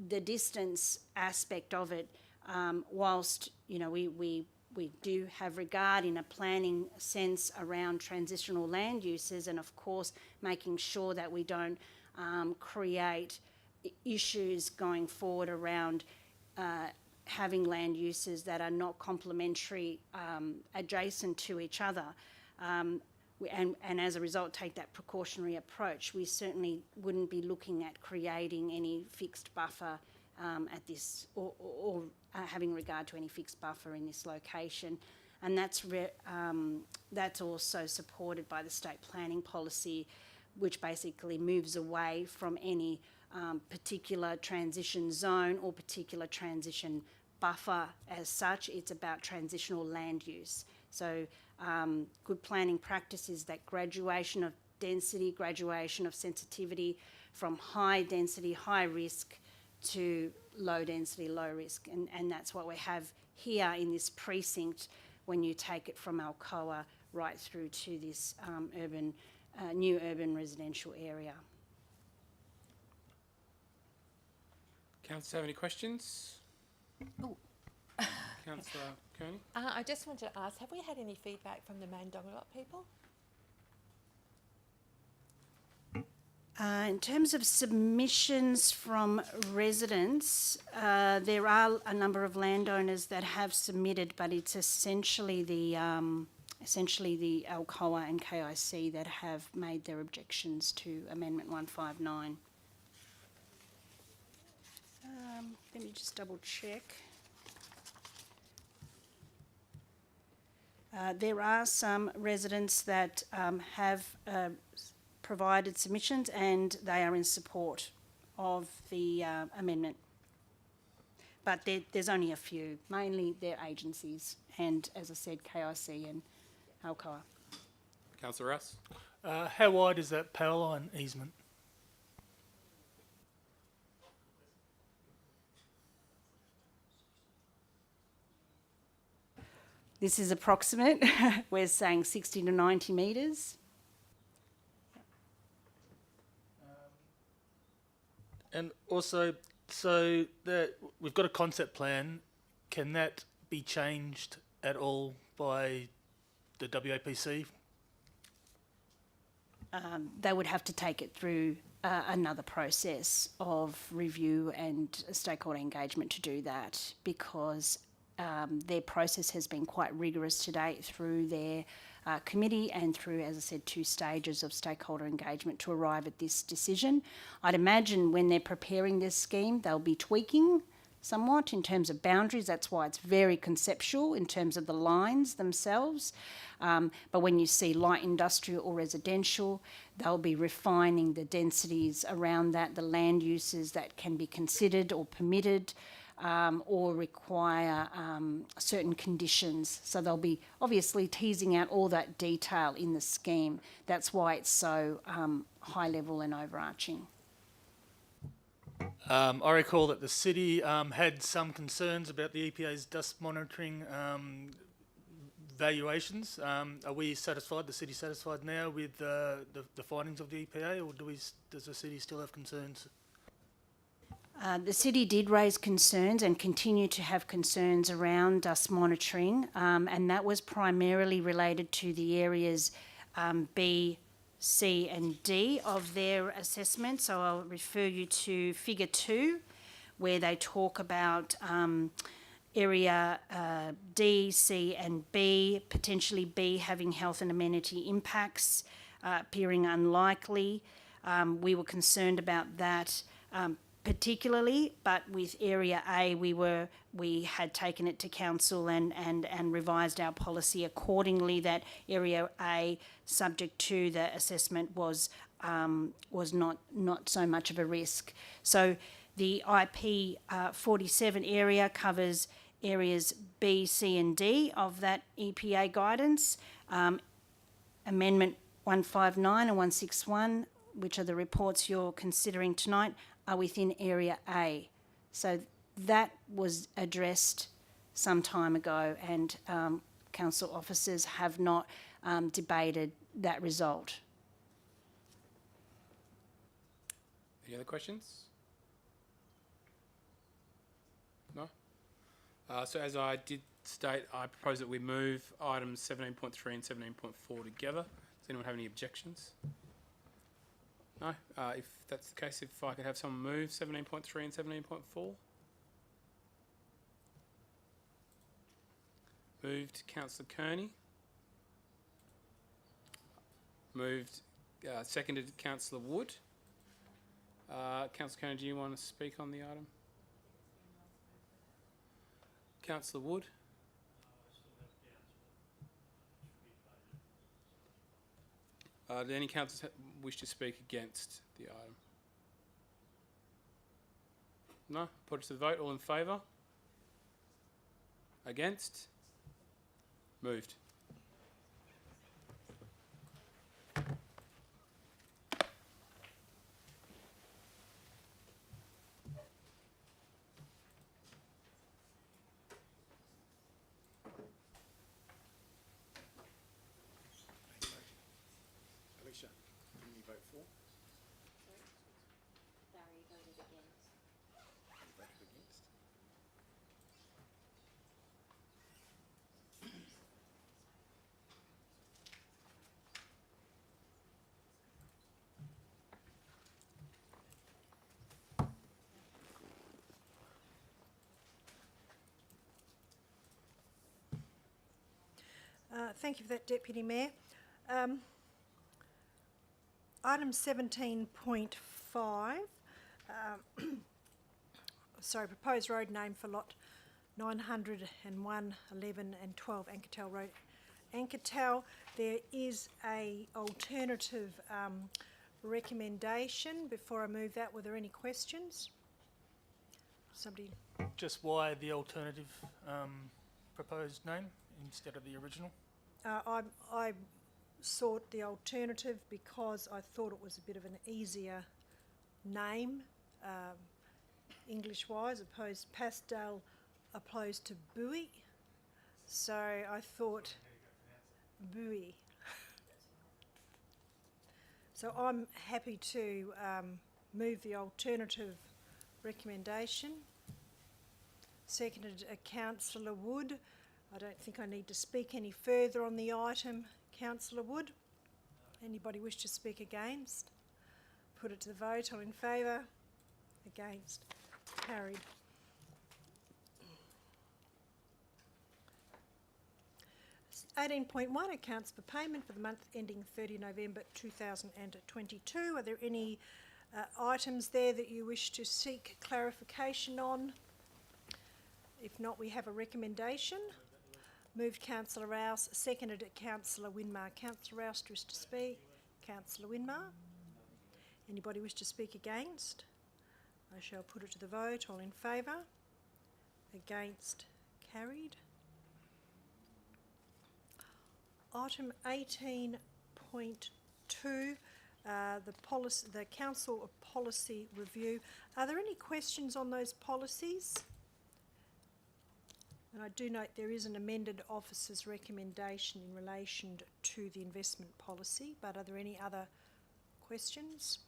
the distance aspect of it, whilst we do have regard in a planning sense around transitional land uses, and of course making sure that we don't create issues going forward around having land uses that are not complementary adjacent to each other, and as a result take that precautionary approach. We certainly wouldn't be looking at creating any fixed buffer at this, or having regard to any fixed buffer in this location. And that's also supported by the state planning policy, which basically moves away from any particular transition zone or particular transition buffer as such. It's about transitional land use. So good planning practice is that graduation of density, graduation of sensitivity from high density, high risk to low density, low risk. And that's what we have here in this precinct when you take it from Alcoa right through to this new urban residential area. Councillor, have any questions? Oh. Councillor Kearney? I just wanted to ask, have we had any feedback from the Mandogalup people? In terms of submissions from residents, there are a number of landowners that have submitted, but it's essentially the essentially the Alcoa and KIC that have made their objections to Amendment 159. Let me just double check. There are some residents that have provided submissions and they are in support of the amendment. But there's only a few, mainly they're agencies and, as I said, KIC and Alcoa. Councillor Russ. How wide is that power line easement? This is approximate. We're saying 60 to 90 metres. And also, so we've got a concept plan. Can that be changed at all by the WAPC? They would have to take it through another process of review and stakeholder engagement to do that, because their process has been quite rigorous to date through their committee and through, as I said, 2 stages of stakeholder engagement to arrive at this decision. I'd imagine when they're preparing this scheme, they'll be tweaking somewhat in terms of boundaries. That's why it's very conceptual in terms of the lines themselves. But when you see light industrial or residential, they'll be refining the densities around that, the land uses that can be considered or permitted, or require certain conditions. So they'll be obviously teasing out all that detail in the scheme. That's why it's so high level and overarching. I recall that the city had some concerns about the EPA's dust monitoring valuations. Are we satisfied, the city satisfied now with the findings of the EPA, or does the city still have concerns? The city did raise concerns and continue to have concerns around dust monitoring, and that was primarily related to the areas B, C and D of their assessment. So I'll refer you to Figure 2, where they talk about area D, C and B, potentially B having health and amenity impacts, appearing unlikely. We were concerned about that particularly, but with Area A we had taken it to council and revised our policy accordingly, that Area A, subject to the assessment, was not so much of a risk. So the IP 47 area covers areas B, C and D of that EPA guidance. Amendment 159 and 161, which are the reports you're considering tonight, are within Area A. So that was addressed some time ago, and council officers have not debated that result. Any other questions? No? So as I did state, I propose that we move items 17.3 and 17.4 together. Does anyone have any objections? No? If that's the case, if I could have someone move 17.3 and 17.4. Moved Councillor Kearney. Moved, seconded Councillor Wood. Councillor Kearney, do you want to speak on the item? Councillor Wood. Do any councillors wish to speak against the item? No? Put it to the vote. All in favour? Against? Moved. Alicia, can you vote for? Barry voted against. You voted against? Thank you for that, Deputy Mayor. Item 17.5, proposed road name for lot 901, 11 and 12 Ankertel Road. Ankertel, there is a alternative recommendation. Before I move that, were there any questions? Somebody? Just why the alternative proposed name instead of the original? I sought the alternative because I thought it was a bit of an easier name, English-wise, opposed Pastel opposed to Bowie. So I thought Bowie. So I'm happy to move the alternative recommendation. Seconded Councillor Wood. I don't think I need to speak any further on the item. Councillor Wood. Anybody wish to speak against? Put it to the vote. All in favour? Against? Carried. S- 18.1 accounts for payment for the month ending 30 November 2022. Are there any items there that you wish to seek clarification on? If not, we have a recommendation. Moved Councillor Rouse, seconded Councillor Winmar. Councillor Rouse wishes to speak. Councillor Winmar. Anybody wish to speak against? I shall put it to the vote. All in favour? Against? Carried. Item 18.2, the Council Policy Review. Are there any questions on those policies? And I do note there is an amended officer's recommendation in relation to the investment policy, but are there any other questions?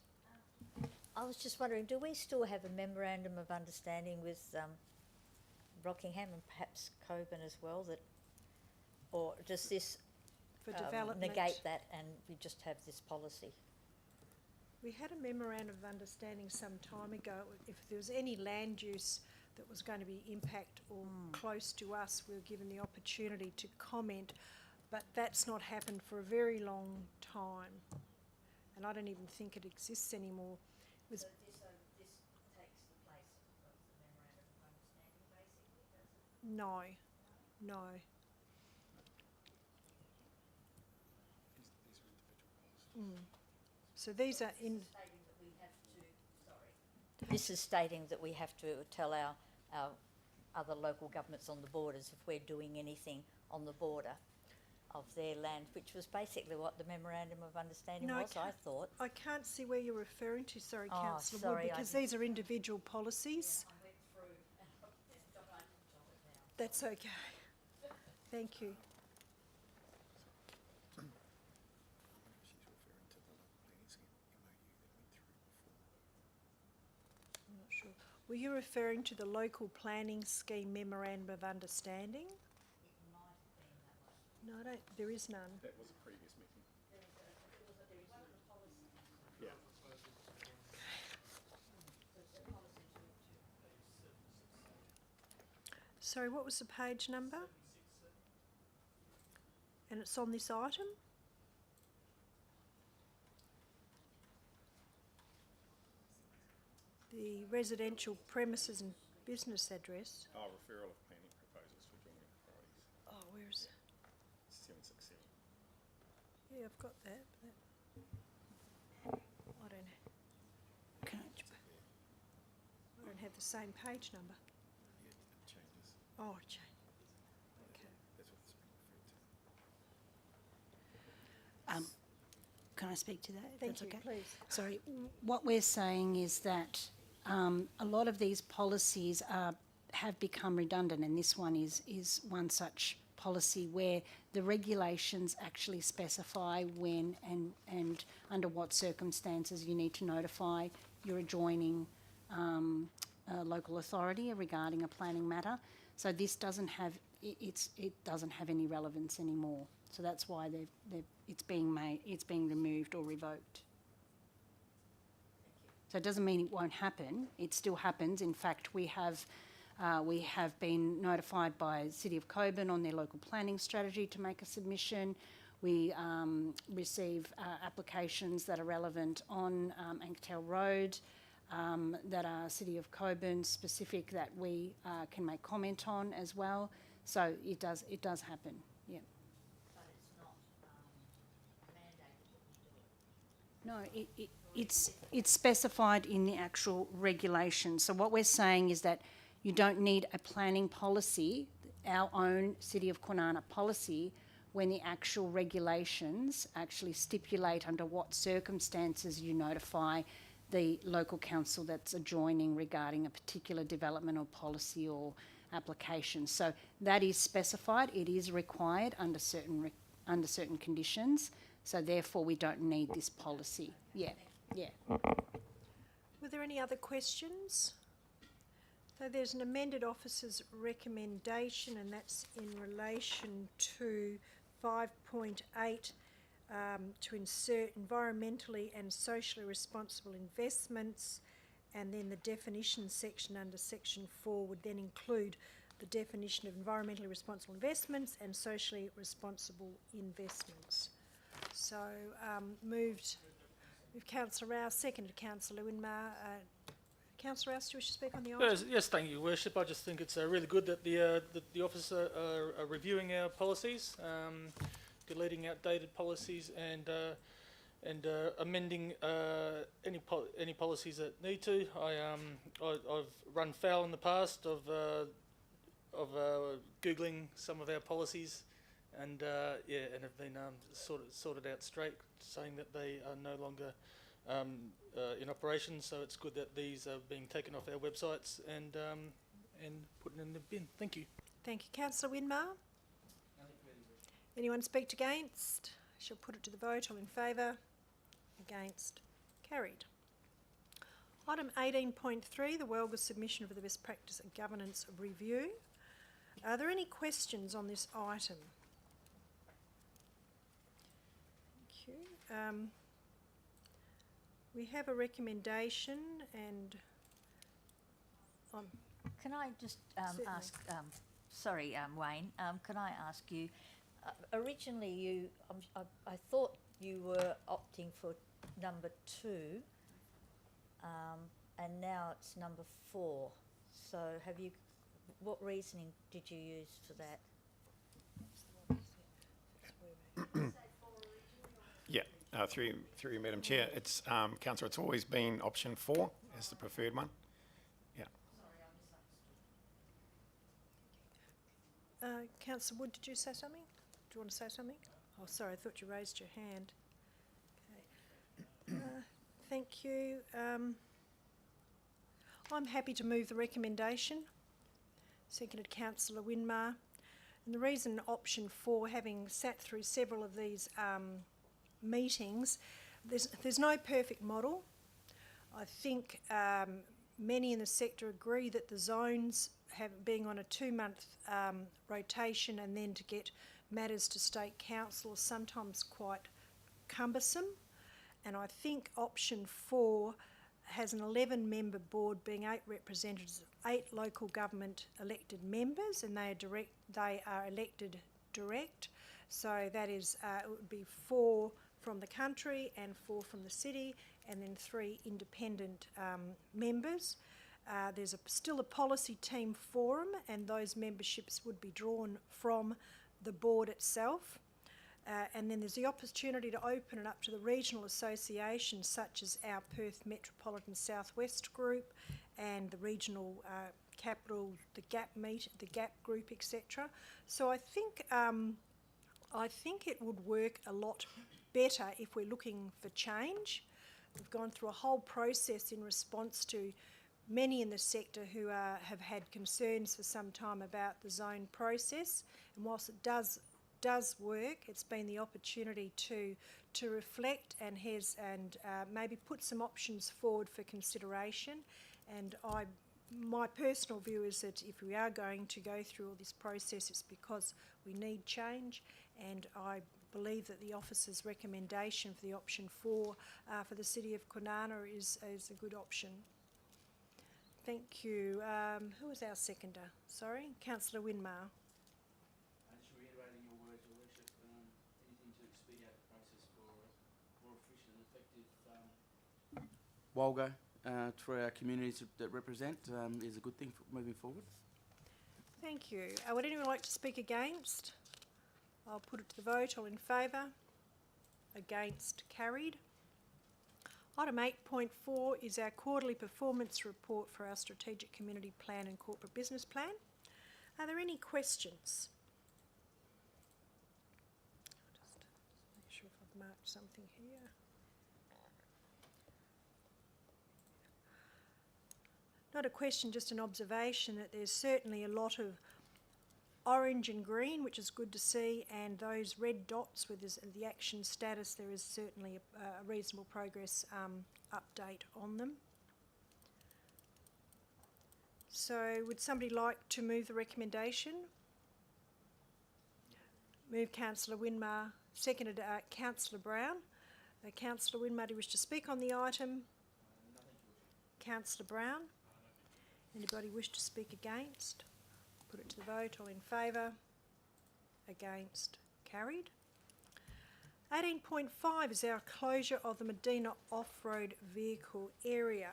I was just wondering, do we still have a memorandum of understanding with Rockingham and perhaps Coburn as well, that, or does this For development. negate that and we just have this policy? We had a memorandum of understanding some time ago. If there was any land use that was going to be impact or close to us, we were given the opportunity to comment, but that's not happened for a very long time. And I don't even think it exists anymore. It was So this takes the place of the memorandum of understanding, basically, does it? no, no. So these are in, Stating that we have to, this is stating that we have to tell our other local governments on the borders if we're doing anything on the border of their land, which was basically what the memorandum of understanding No, I was, I thought. I can't see where you're referring to, sorry, Oh, Councillor sorry, Wood, I because didn't- these are individual policies. I went through and I can jot it down. That's okay. Thank you. I'm not sure. Were you referring to the local planning scheme memorandum of understanding? It might have been that one. No, I don't, there is none. That was a previous meeting. There is one of the policies. Yeah. Sorry, what was the page number? And it's on this item? The residential premises and business address. Oh, referral of planning proposals for joint authorities, Oh, where's, 767. yeah, I've got that. I don't, Can I don't have the same page number. Yeah, it changes. Oh, Jane. Okay. That's what it's being referred to. Can I speak to that? if Thank that's you, okay? please. Sorry, what we're saying is that a lot of these policies have become redundant, and this one is one such policy where the regulations actually specify when and under what circumstances you need to notify your adjoining local authority regarding a planning matter. So this doesn't have it doesn't have any relevance anymore. So that's why it's being removed or revoked. So it doesn't mean it won't happen. It still happens. In fact, we have We have been notified by City of Cockburn on their local planning strategy to make a submission. We receive applications that are relevant on Ankertel Road that are City of Cockburn specific that we can make comment on as well. So it does happen, yeah. But it's not mandated that you do it. No, it's specified in the actual regulation. So what we're saying is that you don't need a planning policy, our own City of Kwinana policy, when the actual regulations actually stipulate under what circumstances you notify the local council that's adjoining regarding a particular development or policy or application. So that is specified. It is required under certain conditions. So therefore, we don't need this policy. Yeah. Were there any other questions? So there's an amended officer's recommendation, and that's in relation to 5.8 to insert environmentally and socially responsible investments, and then the definition section under section 4 would then include the definition of environmentally responsible investments and socially responsible investments. So moved Councillor Rouse, seconded Councillor Winmar. Councillor Rouse, do you wish to speak on the item? Yes, thank you, Your Worship. I just think it's really good that the office are reviewing our policies, deleting outdated policies and amending any policies that need to. I've run foul in the past of googling some of our policies, and have been sorted out straight, saying that they are no longer in operation. So it's good that these are being taken off our websites and put in the bin. Thank you. Thank you. Councillor Winmar? Anyone speak against? Shall put it to the vote. All in favour? Against? Carried. Item 18.3, the WELGA submission of the best practice and governance review. Are there any questions on this item? Thank you. We have a recommendation, and Can I just Certainly. ask, sorry, Wayne, can I ask you, originally I thought you were opting for number 2, and now it's number 4. So what reasoning did you use for that? Yeah, through you, Madam Chair. It's Councillor, it's always been option 4 as the preferred one. Yeah. Councillor Wood, did you say something? Do you want to say something? Oh, sorry, I thought you raised your hand. Okay. Thank you. I'm happy to move the recommendation. Seconded Councillor Winmar. And the reason option 4, having sat through several of these meetings, there's no perfect model. I think many in the sector agree that the zones being on a 2-month rotation and then to get matters to State Council is sometimes quite cumbersome. And I think option 4 has an 11-member board being 8 representatives of 8 local government elected members, and they are elected direct. So that is, it would be 4 from the country and 4 from the city, and then 3 independent members. There's still a policy team forum, and those memberships would be drawn from the board itself. And then there's the opportunity to open it up to the regional associations such as our Perth Metropolitan Southwest Group and the regional capital, the GAP group, etc. So I think it would work a lot better if we're looking for change. We've gone through a whole process in response to many in the sector who have had concerns for some time about the zone process, and whilst it does work, it's been the opportunity to reflect and maybe put some options forward for consideration. And my personal view is that if we are going to go through all this process, it's because we need change, and I believe that the officer's recommendation for the option 4 for the City of Kwinana is a good option. Thank you. Who was our seconder? Sorry, Councillor Winmar. Just reiterating your words, Your Worship, anything to expedite the process for more efficient and effective WOLGA for our communities that represent is a good thing for moving forward. Thank you. Would anyone like to speak against? I'll put it to the vote. All in favour? Against? Carried. Item 8.4 is our quarterly performance report for our strategic community plan and corporate business plan. Are there any questions? Just make sure if I've marked something here. Not a question, just an observation that there's certainly a lot of orange and green, which is good to see, and those red dots with the action status, there is certainly a reasonable progress update on them. So would somebody like to move the recommendation? Move Councillor Winmar, seconded Councillor Brown. Councillor Winmar, do you wish to speak on the item? Councillor Brown? Anybody wish to speak against? Put it to the vote. All in favour? Against? Carried. 18.5 is our closure of the Medina off-road vehicle area.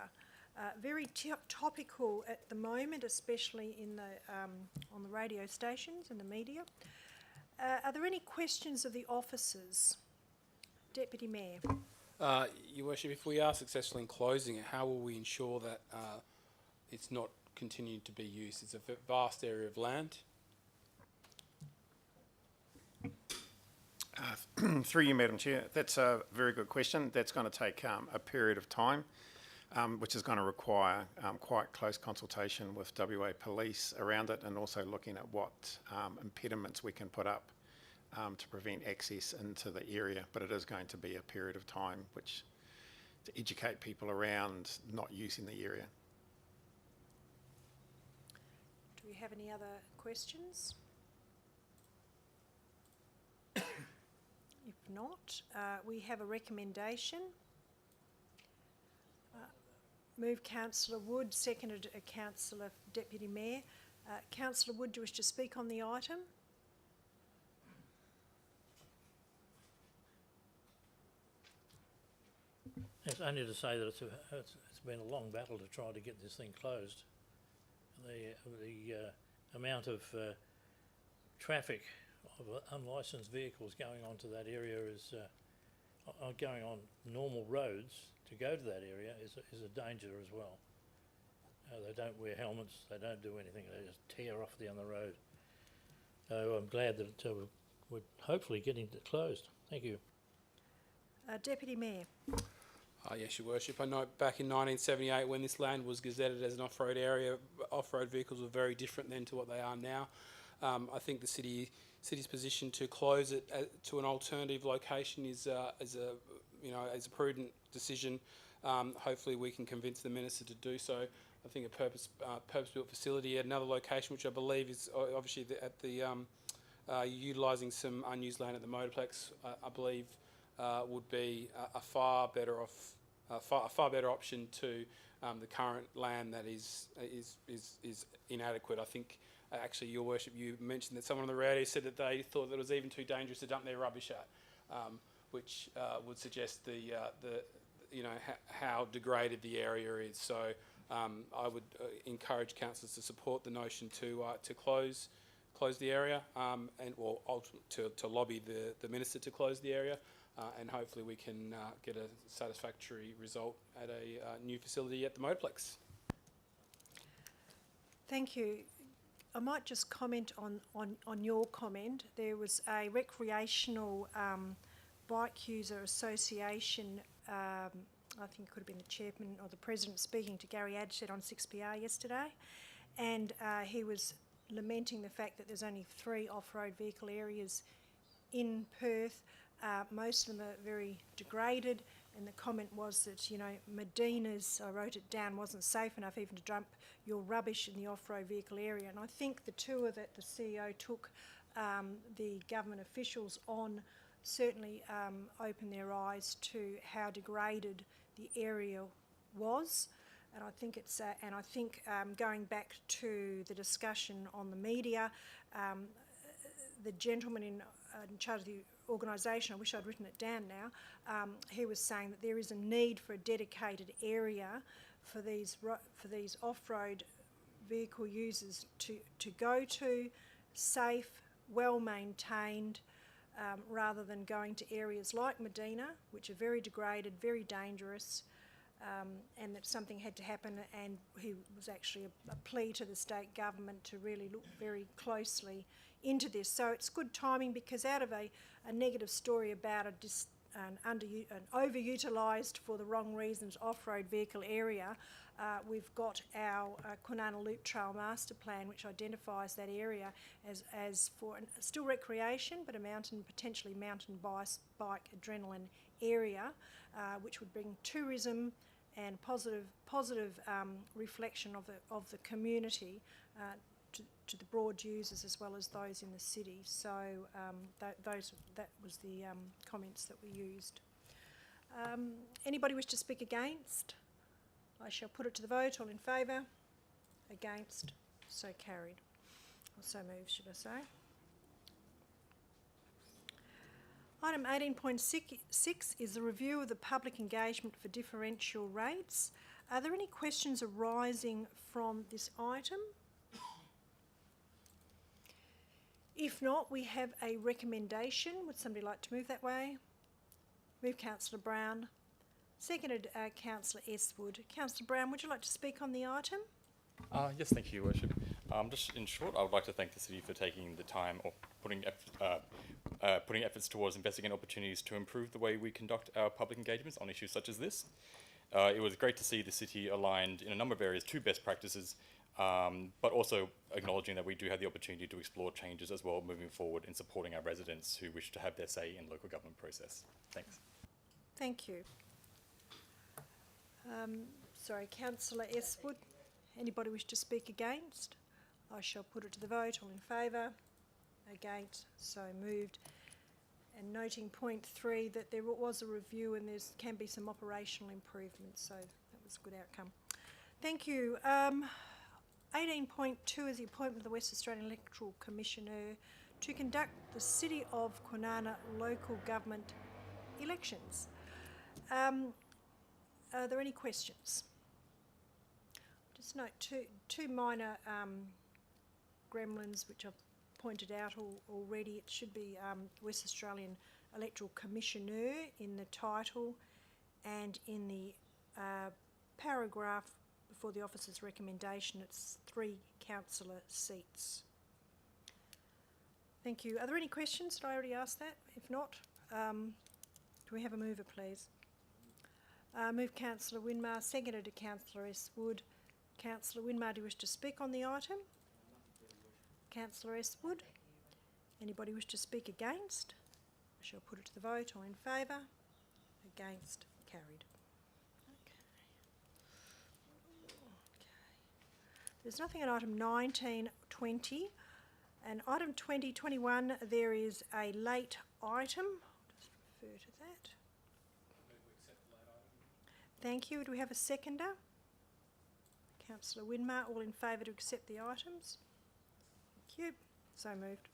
Very topical at the moment, especially in the on the radio stations and the media. Are there any questions of the officers? Deputy Mayor. Your Worship, if we are successful in closing it, how will we ensure that it's not continued to be used? It's a vast area of land. Through you, Madam Chair, that's a very good question. That's going to take a period of time, which is going to require quite close consultation with WA Police around it, and also looking at what impediments we can put up to prevent access into the area. But it is going to be a period of time to educate people around not using the area. Do we have any other questions? If not, we have a recommendation. Move Councillor Wood, seconded Councillor Deputy Mayor. Councillor Wood, do you wish to speak on the item? It's only to say that it's been a long battle to try to get this thing closed. The amount of traffic of unlicensed vehicles going onto that area is going on normal roads to go to that area is a danger as well. They don't wear helmets, they don't do anything, they just tear off down the road. So I'm glad that we're hopefully getting it closed. Thank you. Deputy Mayor. Yes, Your Worship. I know back in 1978 when this land was gazetted as an off-road area, off-road vehicles were very different then to what they are now. I think the city's position to close it to an alternative location is a prudent decision. Hopefully we can convince the Minister to do so. I think a purpose-built facility at another location, which I believe is obviously utilising some unused land at the Motorplex, I believe would be a far better option to the current land that is inadequate. I think actually, Your Worship, you mentioned that someone on the radio said that they thought that it was even too dangerous to dump their rubbish at, which would suggest how degraded the area is. So I would encourage councillors to support the notion to close the area to lobby the Minister to close the area. And hopefully we can get a satisfactory result at a new facility at the Motorplex. Thank you. I might just comment on your comment. There was a recreational bike user association, I think it could have been the chairman or the president, speaking to Gary Adsett on 6PR yesterday, and he was lamenting the fact that there's only 3 off-road vehicle areas in Perth. Most of them are very degraded, and the comment was that, Medina's, I wrote it down, wasn't safe enough even to dump your rubbish in the off-road vehicle area. And I think the tour that the CEO took the government officials on certainly opened their eyes to how degraded the area was. And I think it's, going back to the discussion on the media, the gentleman in charge of the organisation, I wish I'd written it down now, he was saying that there is a need for a dedicated area for these off-road vehicle users to go to, safe, well maintained, rather than going to areas like Medina, which are very degraded, very dangerous, and that something had to happen, and he was actually a plea to the state government to really look very closely into this. So it's good timing, because out of a negative story about an overutilised for the wrong reasons off-road vehicle area, we've got our Kwinana Loop Trail Master Plan, which identifies that area as for still recreation, but a potentially mountain bike adrenaline area, which would bring tourism and positive reflection of the community to the broad users as well as those in the city. So that was the comments that we used. Anybody wish to speak against? I shall put it to the vote. All in favour? Against? So carried. Or so moved, should I say. Item 18.6 is the review of the public engagement for differential rates. Are there any questions arising from this item? If not, we have a recommendation. Would somebody like to move that way? Move Councillor Brown. Seconded Councillor Estwood. Councillor Brown, would you like to speak on the item? Yes, thank you, Your Worship. Just in short, I would like to thank the City for taking the time or putting efforts towards investigating opportunities to improve the way we conduct our public engagements on issues such as this. It was great to see the City aligned in a number of areas to best practices, but also acknowledging that we do have the opportunity to explore changes as well moving forward in supporting our residents who wish to have their say in local government process. Thanks. Thank you. Sorry, Councillor Estwood. Anybody wish to speak against? I shall put it to the vote. All in favour? Against? So moved. And noting point 3 that there was a review and there can be some operational improvements, so that was a good outcome. Thank you. 18.2 is the appointment of the West Australian Electoral Commissioner to conduct the City of Kwinana local government elections. Are there any questions? Just note two minor gremlins which I've pointed out already. It should be West Australian Electoral Commissioner in the title, and in the paragraph before the officer's recommendation it's 3 councillor seats. Thank you. Are there any questions? Did I already ask that? If not, do we have a mover, please? Move Councillor Winmar, seconded to Councillor Estwood. Councillor Winmar, do you wish to speak on the item? Councillor Estwood. Anybody wish to speak against? I shall put it to the vote. All in favour? Against? Carried. Okay. There's nothing on item 19.20. And item 20.21, there is a late item. I'll just refer to that. Thank you. Do we have a seconder? Councillor Winmar, all in favour to accept the items? Thank you. So moved.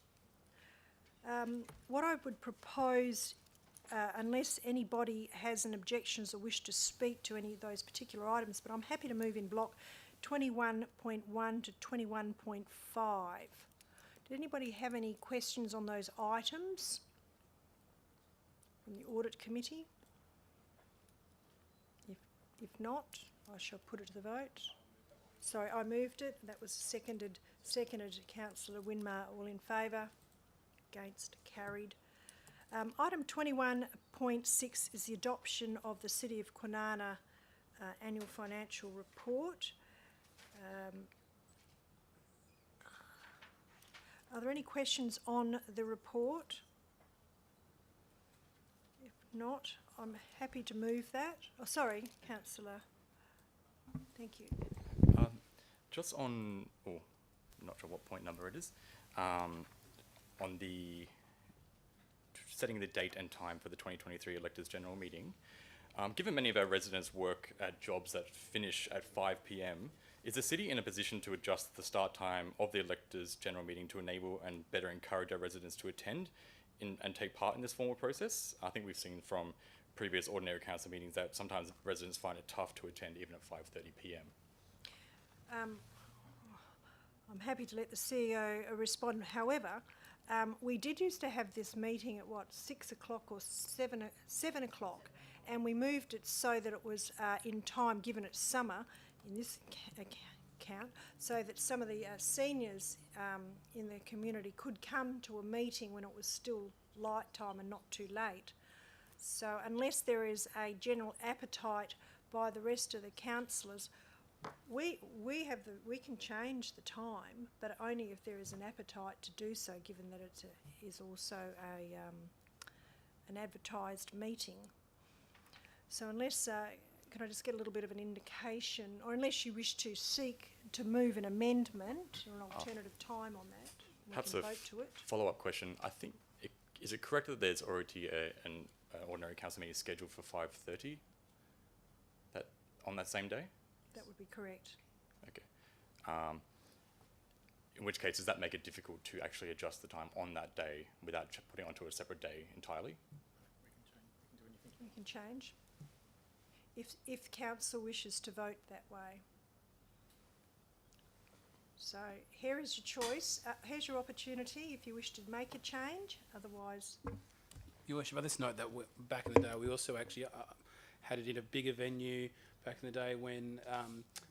What I would propose, unless anybody has an objection or wish to speak to any of those particular items, but I'm happy to move in block 21.1 to 21.5. Did anybody have any questions on those items from the Audit Committee? If not, I shall put it to the vote. Sorry, I moved it. That was seconded Councillor Winmar. All in favour? Against? Carried. Item 21.6 is the adoption of the City of Kwinana annual financial report. Are there any questions on the report? If not, I'm happy to move that. Oh, sorry, Councillor. Thank you. Just on, oh, I'm not sure what point number it is, on the setting the date and time for the 2023 Electors General Meeting, Given many of our residents work at jobs that finish at 5 p.m, is the city in a position to adjust the start time of the electors' general meeting to enable and better encourage our residents to attend and take part in this formal process? I think we've seen from previous ordinary council meetings that sometimes residents find it tough to attend even at 5:30 p.m. I'm happy to let the CEO respond. However, we did used to have this meeting at 6 o'clock or 7 o'clock, and we moved it so that it was in time, given it's summer in this account, so that some of the seniors in the community could come to a meeting when it was still light time and not too late. So unless there is a general appetite by the rest of the councillors, we can change the time, but only if there is an appetite to do so, given that it is also an advertised meeting. So unless, can I just get a little bit of an indication, or unless you wish to seek to move an amendment or an alternative time on that, we Perhaps can a vote to it. follow-up question. I think, is it correct that there's already an ordinary council meeting scheduled for 5:30 on that same day? That would be correct. Okay. In which case, does that make it difficult to actually adjust the time on that day without putting it onto a separate day entirely? We can change. If council wishes to vote that way. So here is your choice. Here's your opportunity if you wish to make a change. Otherwise, Your Worship, I just note that back in the day, we also actually had it in a bigger venue. Back in the day when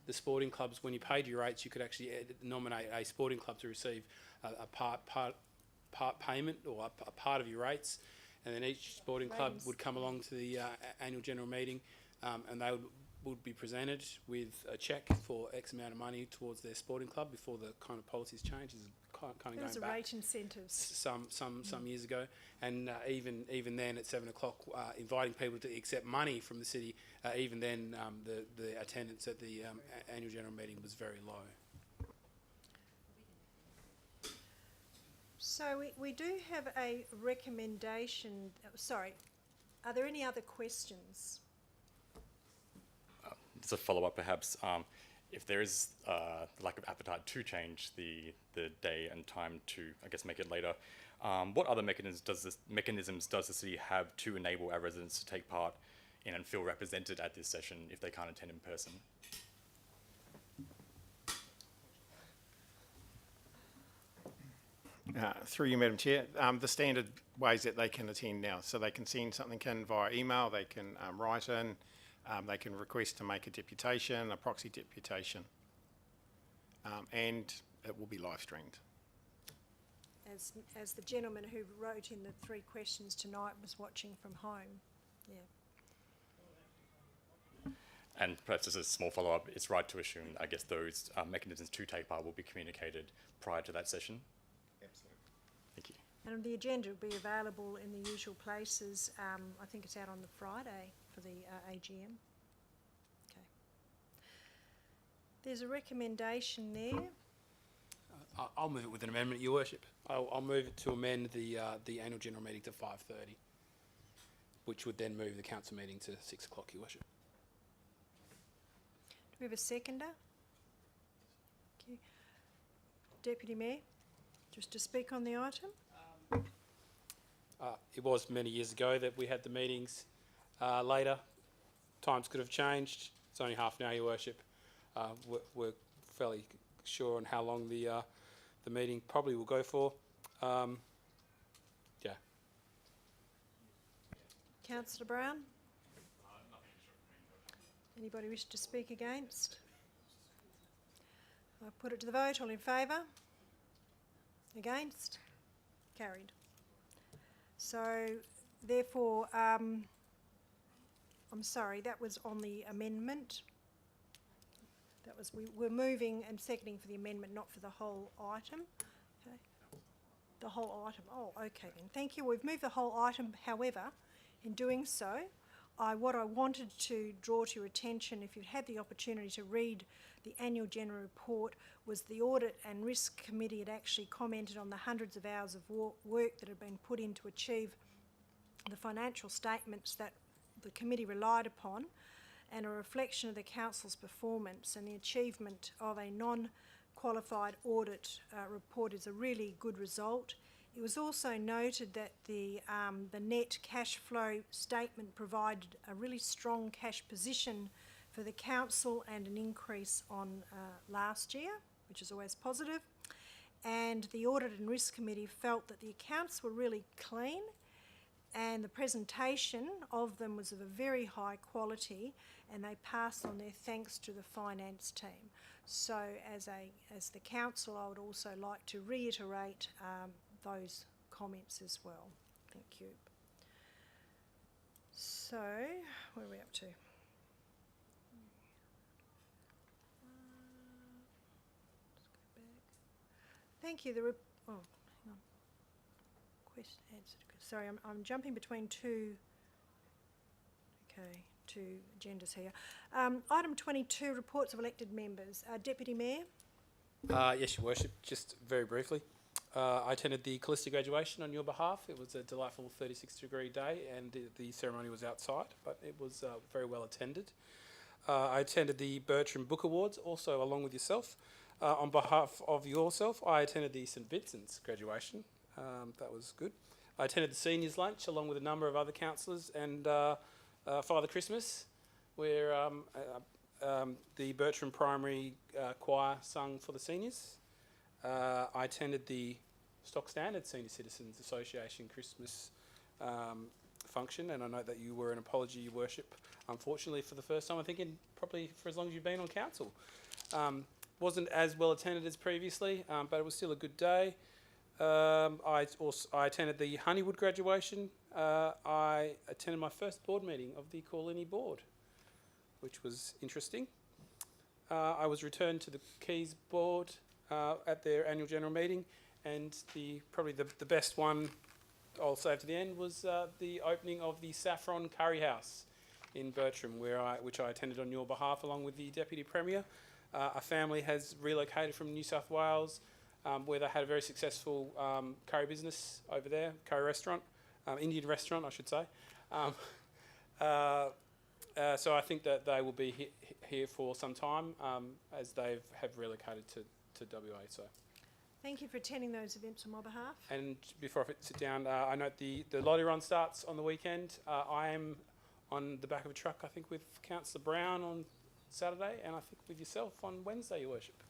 the sporting clubs, when you paid your rates, you could actually nominate a sporting club to receive a part payment or a part of your rates, and then each sporting club would come along to the annual general meeting, and they would be presented with a cheque for X amount of money towards their sporting club before the kind of policies changed. Kind of there going was a back rate incentives. some years ago, and even then at 7 o'clock, inviting people to accept money from the city. Even then, the attendance at the annual general meeting was very low. So we do have a recommendation. Sorry, are there any other questions? Just a follow-up, perhaps. If there is lack of appetite to change the day and time to, I guess, make it later, what other mechanisms does the city have to enable our residents to take part in and feel represented at this session if they can't attend in person? Through you, Madam Chair, the standard ways that they can attend now. So they can send something in via email, they can write in, they can request to make a deputation, a proxy deputation, and it will be live streamed. As the gentleman who wrote in the 3 questions tonight was watching from home, yeah. And perhaps as a small follow-up, it's right to assume, I guess, those mechanisms to take part will be communicated prior to that session? Absolutely. Thank you. And the agenda will be available in the usual places. I think it's out on the Friday for the AGM. Okay. There's a recommendation there. I'll move it with an amendment, Your Worship. I'll move it to amend the annual general meeting to 5:30, which would then move the council meeting to 6 o'clock, Your Worship. Do we have a seconder? Thank you. Deputy Mayor, just to speak on the item? It was many years ago that we had the meetings later. Times could have changed. It's only half an hour, Your Worship. We're fairly sure on how long the meeting probably will go for. Yeah. Councillor Brown? Anybody wish to speak against? I put it to the vote. All in favour? Against? Carried. So, therefore, I'm sorry, that was on the amendment. That was, we're moving and seconding for the amendment, not for the whole item. Okay. The whole item. Oh, okay then. Thank you. We've moved the whole item. However, in doing so, what I wanted to draw to your attention, if you've had the opportunity to read the annual general report, was the Audit and Risk Committee had actually commented on the hundreds of hours of work that had been put in to achieve the financial statements that the committee relied upon, and a reflection of the council's performance, and the achievement of a non-qualified audit report is a really good result. It was also noted that the net cash flow statement provided a really strong cash position for the council and an increase on last year, which is always positive. And the Audit and Risk Committee felt that the accounts were really clean, and the presentation of them was of a very high quality, and they passed on their thanks to the finance team. So as the council, I would also like to reiterate those comments as well. Thank you. So, where are we up to? Thank you. Oh, hang on. Question answered. Sorry, I'm jumping between two agendas here. Item 22, reports of elected members. Deputy Mayor. Yes, Your Worship. Just very briefly. I attended the Callista graduation on your behalf. It was a delightful 36-degree day, and the ceremony was outside, but it was very well attended. I attended the Bertram Book Awards, also along with yourself. On behalf of yourself, I attended the St Vincent's graduation. That was good. I attended the seniors' lunch along with a number of other councillors, and Father Christmas, where the Bertram Primary Choir sung for the seniors. I attended the Stock Standard Senior Citizens Association Christmas function, and I know that you were an apology, Your Worship, unfortunately for the first time, I think, in probably for as long as you've been on council. Wasn't as well attended as previously, but it was still a good day. I attended the Honeywood graduation. I attended my first board meeting of the Corlini board, which was interesting. I was returned to the Keys board at their annual general meeting, and probably the best one I'll save to the end was the opening of the Saffron Curry House in Bertram, which I attended on your behalf along with the Deputy Premier. A family has relocated from New South Wales, where they had a very successful curry business over there, curry restaurant, Indian restaurant, I should say. So I think that they will be here for some time, as they have relocated to WA. So. Thank you for attending those events on my behalf. And before I sit down, I note the lottery run starts on the weekend. I am on the back of a truck, I think, with Councillor Brown on Saturday, and I think with yourself on Wednesday, Your Worship.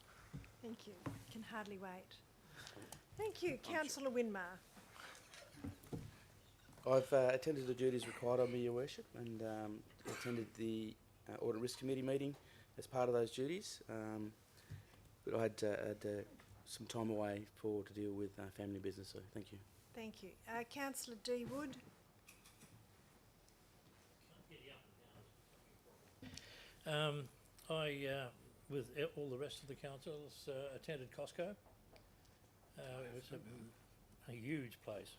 Thank you. Can hardly wait. Thank you, Councillor Winmar. I've attended the duties required of me, Your Worship, and attended the Audit and Risk Committee meeting as part of those duties. But I had some time away to deal with family business, so thank you. Thank you. Councillor D. Wood. I, with all the rest of the councils, attended Costco. It was a huge place.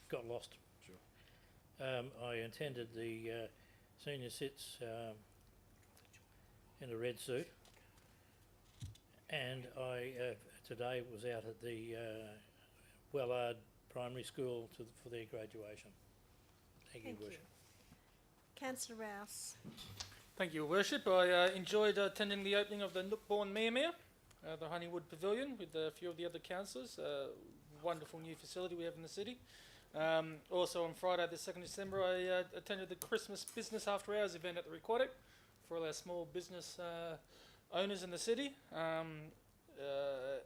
Got lost. Sure. I attended the senior sits in a red suit, and I today was out at the Wellard Primary School for their graduation. Thank you, Worship. Councillor Rouse. Thank you, Your Worship. I enjoyed attending the opening of the Nookbourne Mare, the Honeywood Pavilion, with a few of the other councillors. Wonderful new facility we have in the city. Also on Friday the 2nd December I attended the Christmas Business After Hours event at the Aquatic for all our small business owners in the city,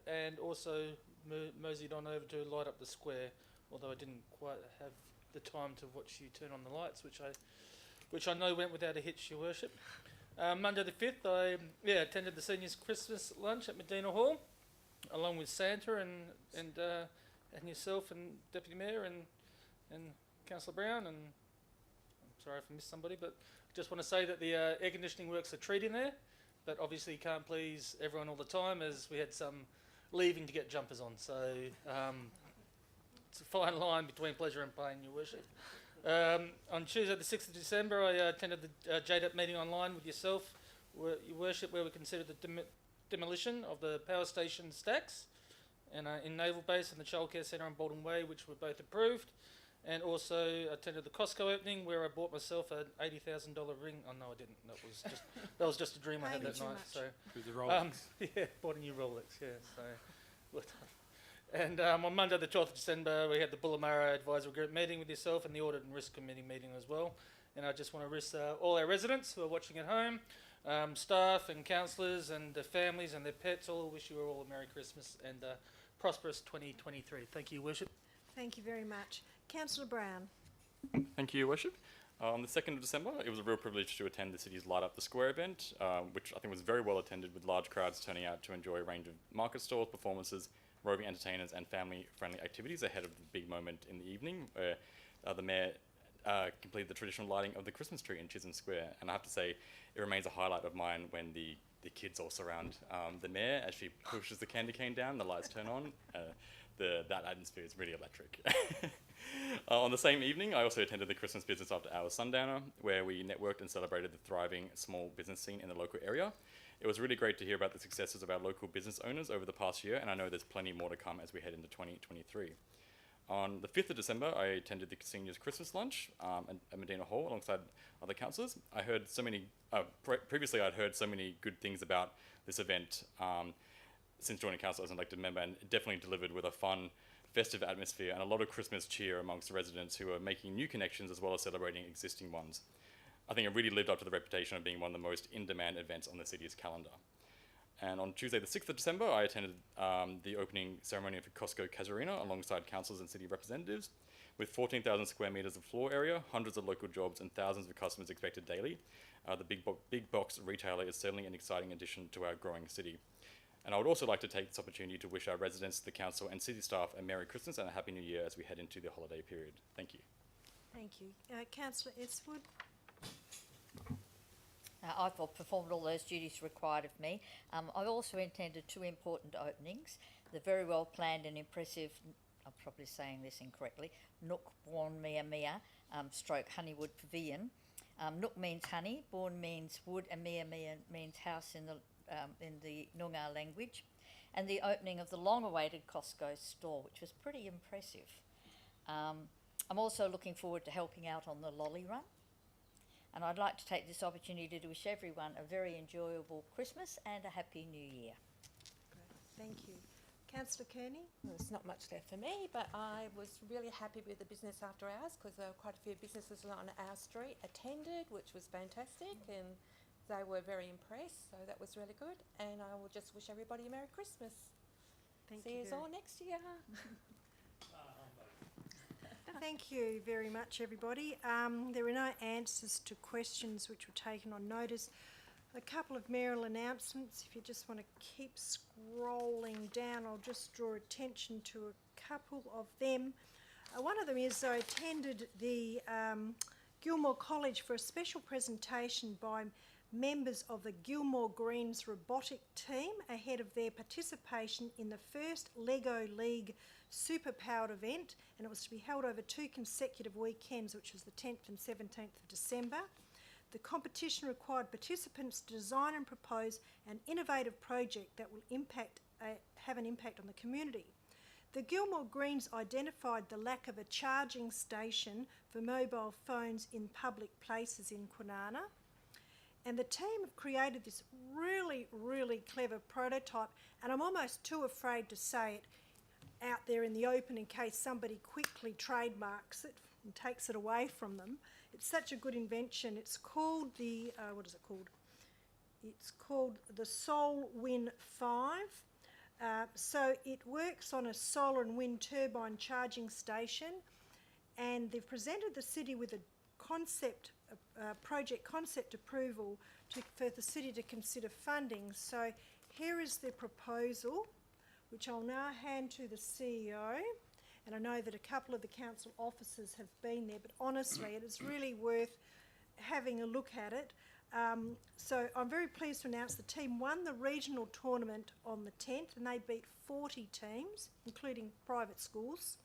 and also moseyed on over to light up the square, although I didn't quite have the time to watch you turn on the lights, which I know went without a hitch, Your Worship. Monday the 5th I attended the seniors Christmas lunch at Medina Hall along with Santa and yourself and Deputy Mayor and Councillor Brown, and I'm sorry if I missed somebody, but I just want to say that the air conditioning works a treat in there, but obviously you can't please everyone all the time, as we had some leaving to get jumpers on, so it's a fine line between pleasure and pain, Your Worship. On Tuesday the 6th of December I attended the JDEP meeting online with yourself, Your Worship, where we considered the demolition of the power station stacks and in Naval Base and the Childcare Centre on Bolton Way, which were both approved. and also attended the Costco opening where I bought myself an $80,000 ring. Oh no, I didn't. That was just a dream I had Maybe that too night. much. So With the Rolex. yeah, bought a new Rolex. Yeah, so. well done. And on Monday, the 12th of December, we had the Bullamara Advisory Group meeting with yourself and the Audit and Risk Committee meeting as well. And I just want to wish all our residents who are watching at home, staff and councillors and their families and their pets, all wish you all a Merry Christmas and prosperous 2023. Thank you, Worship. Thank you very much. Councillor Brown. Thank you, Your Worship. On the 2nd of December, it was a real privilege to attend the city's Light Up the Square event, which I think was very well attended with large crowds turning out to enjoy a range of market stalls, performances, roving entertainers and family-friendly activities ahead of the big moment in the evening where the Mayor completed the traditional lighting of the Christmas tree in Chisholm Square. And I have to say, it remains a highlight of mine when the kids all surround the Mayor as she pushes the candy cane down, the lights turn on. That atmosphere is really electric. On the same evening, I also attended the Christmas Business After Hours Sundowner, where we networked and celebrated the thriving small business scene in the local area. It was really great to hear about the successes of our local business owners over the past year, and I know there's plenty more to come as we head into 2023. On the 5th of December, I attended the Seniors Christmas Lunch at Medina Hall alongside other councillors. I heard so many, previously I'd heard so many good things about this event since joining council as an elected member, and it definitely delivered with a fun, festive atmosphere and a lot of Christmas cheer amongst residents who are making new connections as well as celebrating existing ones. I think it really lived up to the reputation of being one of the most in-demand events on the city's calendar. And on Tuesday the 6th of December, I attended the opening ceremony for Costco Casuarina alongside councillors and city representatives. With 14,000 square metres of floor area, hundreds of local jobs and thousands of customers expected daily, the big box retailer is certainly an exciting addition to our growing city. And I would also like to take this opportunity to wish our residents, the council and city staff a Merry Christmas and a Happy New Year as we head into the holiday period. Thank you. Thank you. Councillor Eastwood. I've performed all those duties required of me. I also attended two important openings. The very well planned and impressive, I'm probably saying this incorrectly, Nook Born Mia Mia stroke Honeywood Pavilion. Nook means honey, Born means wood, and Mia Mia means house in the Noongar language. And the opening of the long-awaited Costco store, which was pretty impressive. I'm also looking forward to helping out on the lolly run. And I'd like to take this opportunity to wish everyone a very enjoyable Christmas and a Happy New Year. Great. Thank you. Councillor Kearney? There's not much left for me, but I was really happy with the business after hours because there were quite a few businesses on our street attended, which was fantastic, and they were very impressed, so that was really good. And I will just wish everybody a Merry Christmas. See you all next year. Thank you very much, everybody. There are no answers to questions which were taken on notice. A couple of mayoral announcements. If you just want to keep scrolling down, I'll just draw attention to a couple of them. One of them is I attended the Gilmore College for a special presentation by members of the Gilmore Greens robotic team ahead of their participation in the first Lego League Superpowered event, and it was to be held over 2 consecutive weekends, which was the 10th and 17th of December. The competition required participants to design and propose an innovative project that will have an impact on the community. The Gilmore Greens identified the lack of a charging station for mobile phones in public places in Kwinana, and the team have created this really, really clever prototype, and I'm almost too afraid to say it out there in the open in case somebody quickly trademarks it and takes it away from them. It's such a good invention. It's called the, what is it called? It's called the SolWin 5. So it works on a solar and wind turbine charging station, and they've presented the city with a concept, project concept approval for the city to consider funding. So here is the proposal, which I'll now hand to the CEO, and I know that a couple of the council officers have been there, but honestly it is really worth having a look at it. So I'm very pleased to announce the team won the regional tournament on the 10th, and they beat 40 teams, including private schools.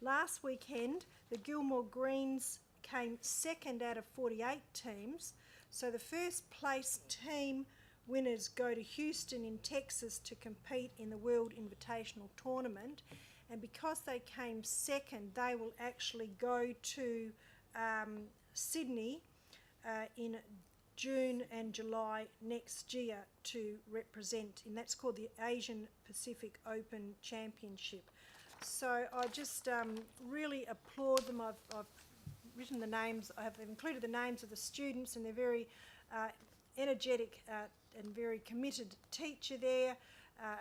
Last weekend, the Gilmore Greens came second out of 48 teams, so the first place team winners go to Houston in Texas to compete in the World Invitational Tournament, and because they came second, they will actually go to Sydney in June and July next year to represent, and that's called the Asian Pacific Open Championship. So I just really applaud them. I've written the names, I have included the names of the students, and they're very energetic and very committed teacher there,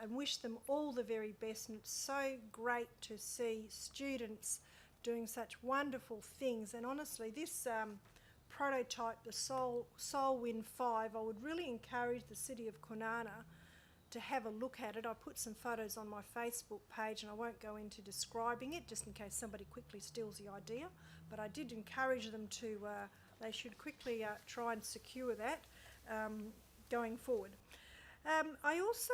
and wish them all the very best. And it's so great to see students doing such wonderful things. And honestly, this prototype, the Solwind 5, I would really encourage the City of Kwinana to have a look at it. I put some photos on my Facebook page, and I won't go into describing it just in case somebody quickly steals the idea, but I did encourage them to, they should quickly try and secure that going forward. I also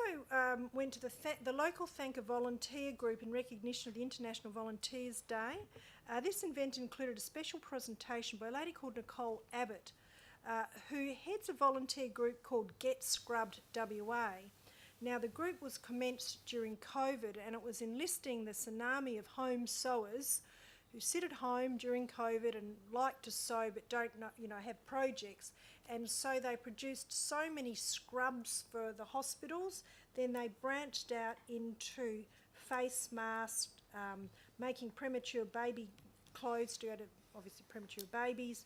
went to the local Thank a Volunteer group in recognition of the International Volunteers Day. This event included a special presentation by a lady called Nicole Abbott, who heads a volunteer group called Get Scrubbed WA. Now, the group was commenced during COVID, and it was enlisting the tsunami of home sewers who sit at home during COVID and like to sew but don't know, have projects. And so they produced so many scrubs for the hospitals. Then they branched out into face masks, making premature baby clothes to go to obviously premature babies,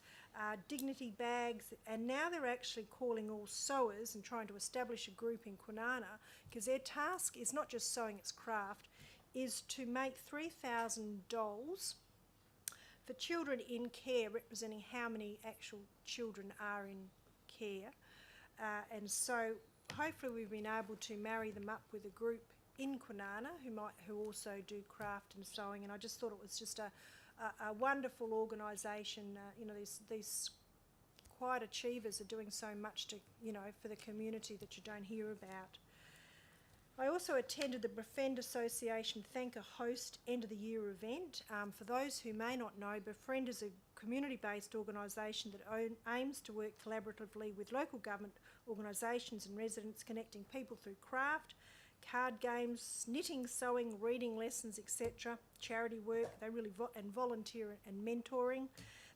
dignity bags, and now they're actually calling all sewers and trying to establish a group in Kwinana, because their task is not just sewing its craft, is to make 3,000 dolls for children in care, representing how many actual children are in care. And so hopefully we've been able to marry them up with a group in Kwinana who also do craft and sewing, and I just thought it was just a wonderful organisation. These quiet achievers are doing so much to, for the community that you don't hear about. I also attended the Befriend Association Thank a Host End of the Year event. For those who may not know, Befriend is a community-based organisation that aims to work collaboratively with local government organisations and residents, connecting people through craft, card games, knitting, sewing, reading lessons, etc., charity work. They really and volunteer and mentoring.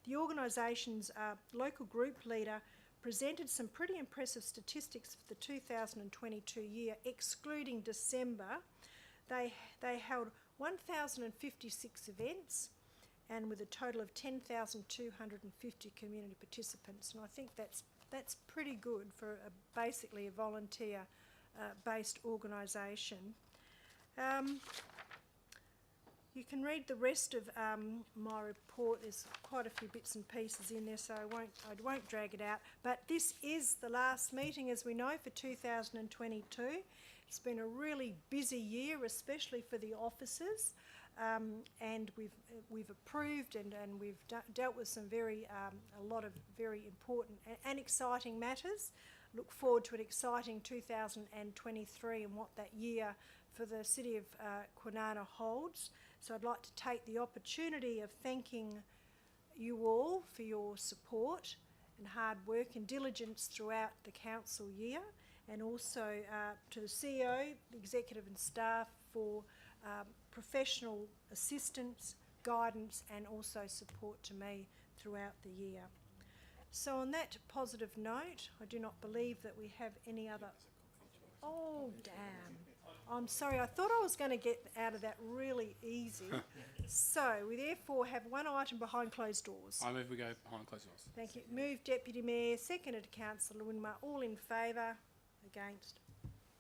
The organisation's local group leader presented some pretty impressive statistics for the 2022 year, excluding December. They held 1,056 events, and with a total of 10,250 community participants. And I think that's pretty good for basically a volunteer based organisation. You can read the rest of my report. There's quite a few bits and pieces in there, so I won't drag it out. But this is the last meeting, as we know, for 2022. It's been a really busy year, especially for the officers, and we've approved and we've dealt with some a lot of very important and exciting matters. Look forward to an exciting 2023 and what that year for the City of Kwinana holds. So I'd like to take the opportunity of thanking you all for your support and hard work and diligence throughout the council year, and also to the CEO, the executive and staff for professional assistance, guidance and also support to me throughout the year. So on that positive note, I do not believe that we have any other... Oh, damn. I'm sorry, I thought I was going to get out of that really easy. So we therefore have one item behind closed doors. I move we go behind closed doors. Thank you. Moved Deputy Mayor, seconded Councillor Winmar. All in favour? Against?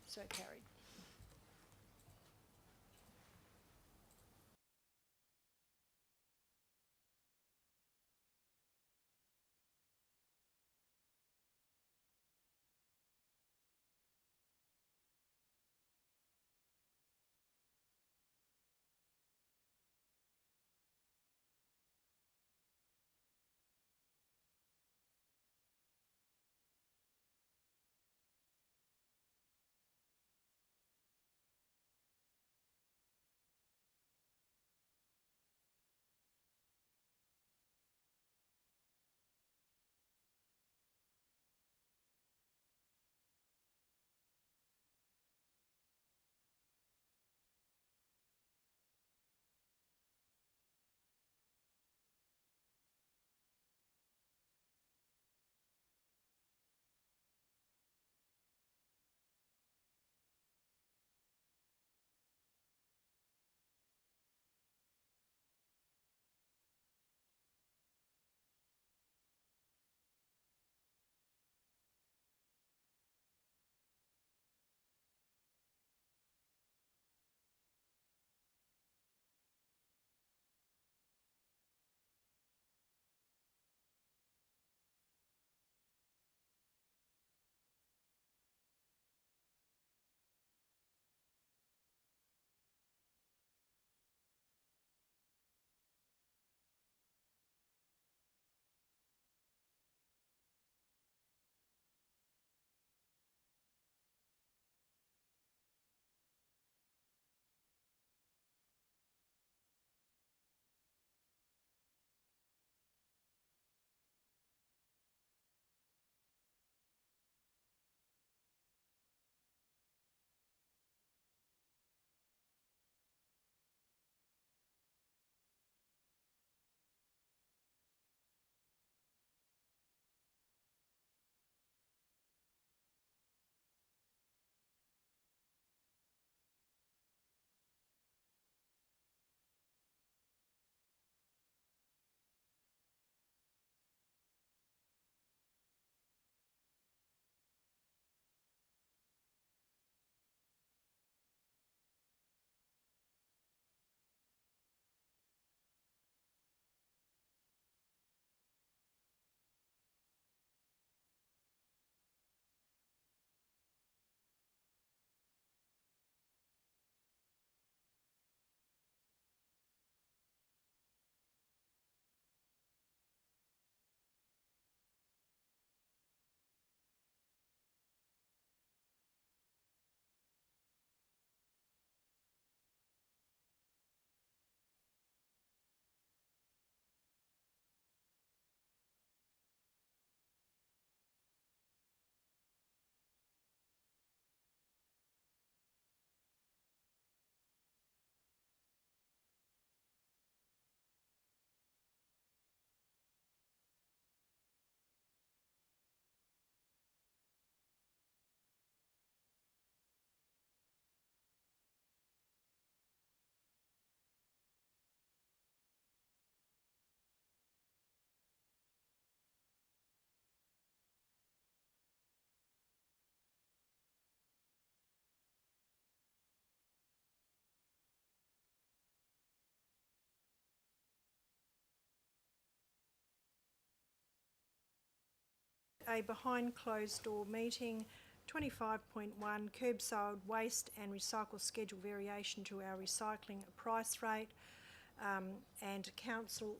So carried. a behind closed door meeting, 25.1 curbside waste and recycle schedule variation to our recycling price rate, and council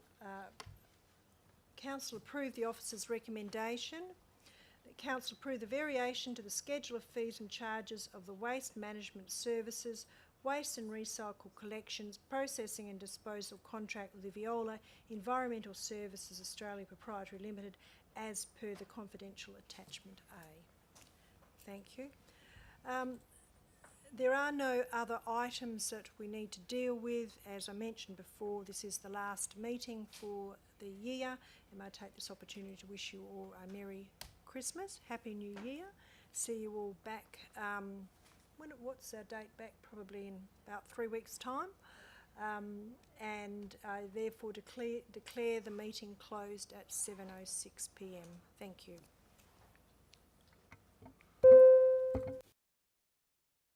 approved the officer's recommendation. The council approved the variation to the schedule of fees and charges of the waste management services, waste and recycle collections, processing and disposal contract with Viola Environmental Services Australia Proprietary Limited as per the confidential attachment A. Thank you. There are no other items that we need to deal with. As I mentioned before, this is the last meeting for the year, and I take this opportunity to wish you all a Merry Christmas, Happy New Year. See you all back, what's our date back? Probably in about 3 weeks' time. And I therefore declare the meeting closed at 7:06 p.m. Thank you.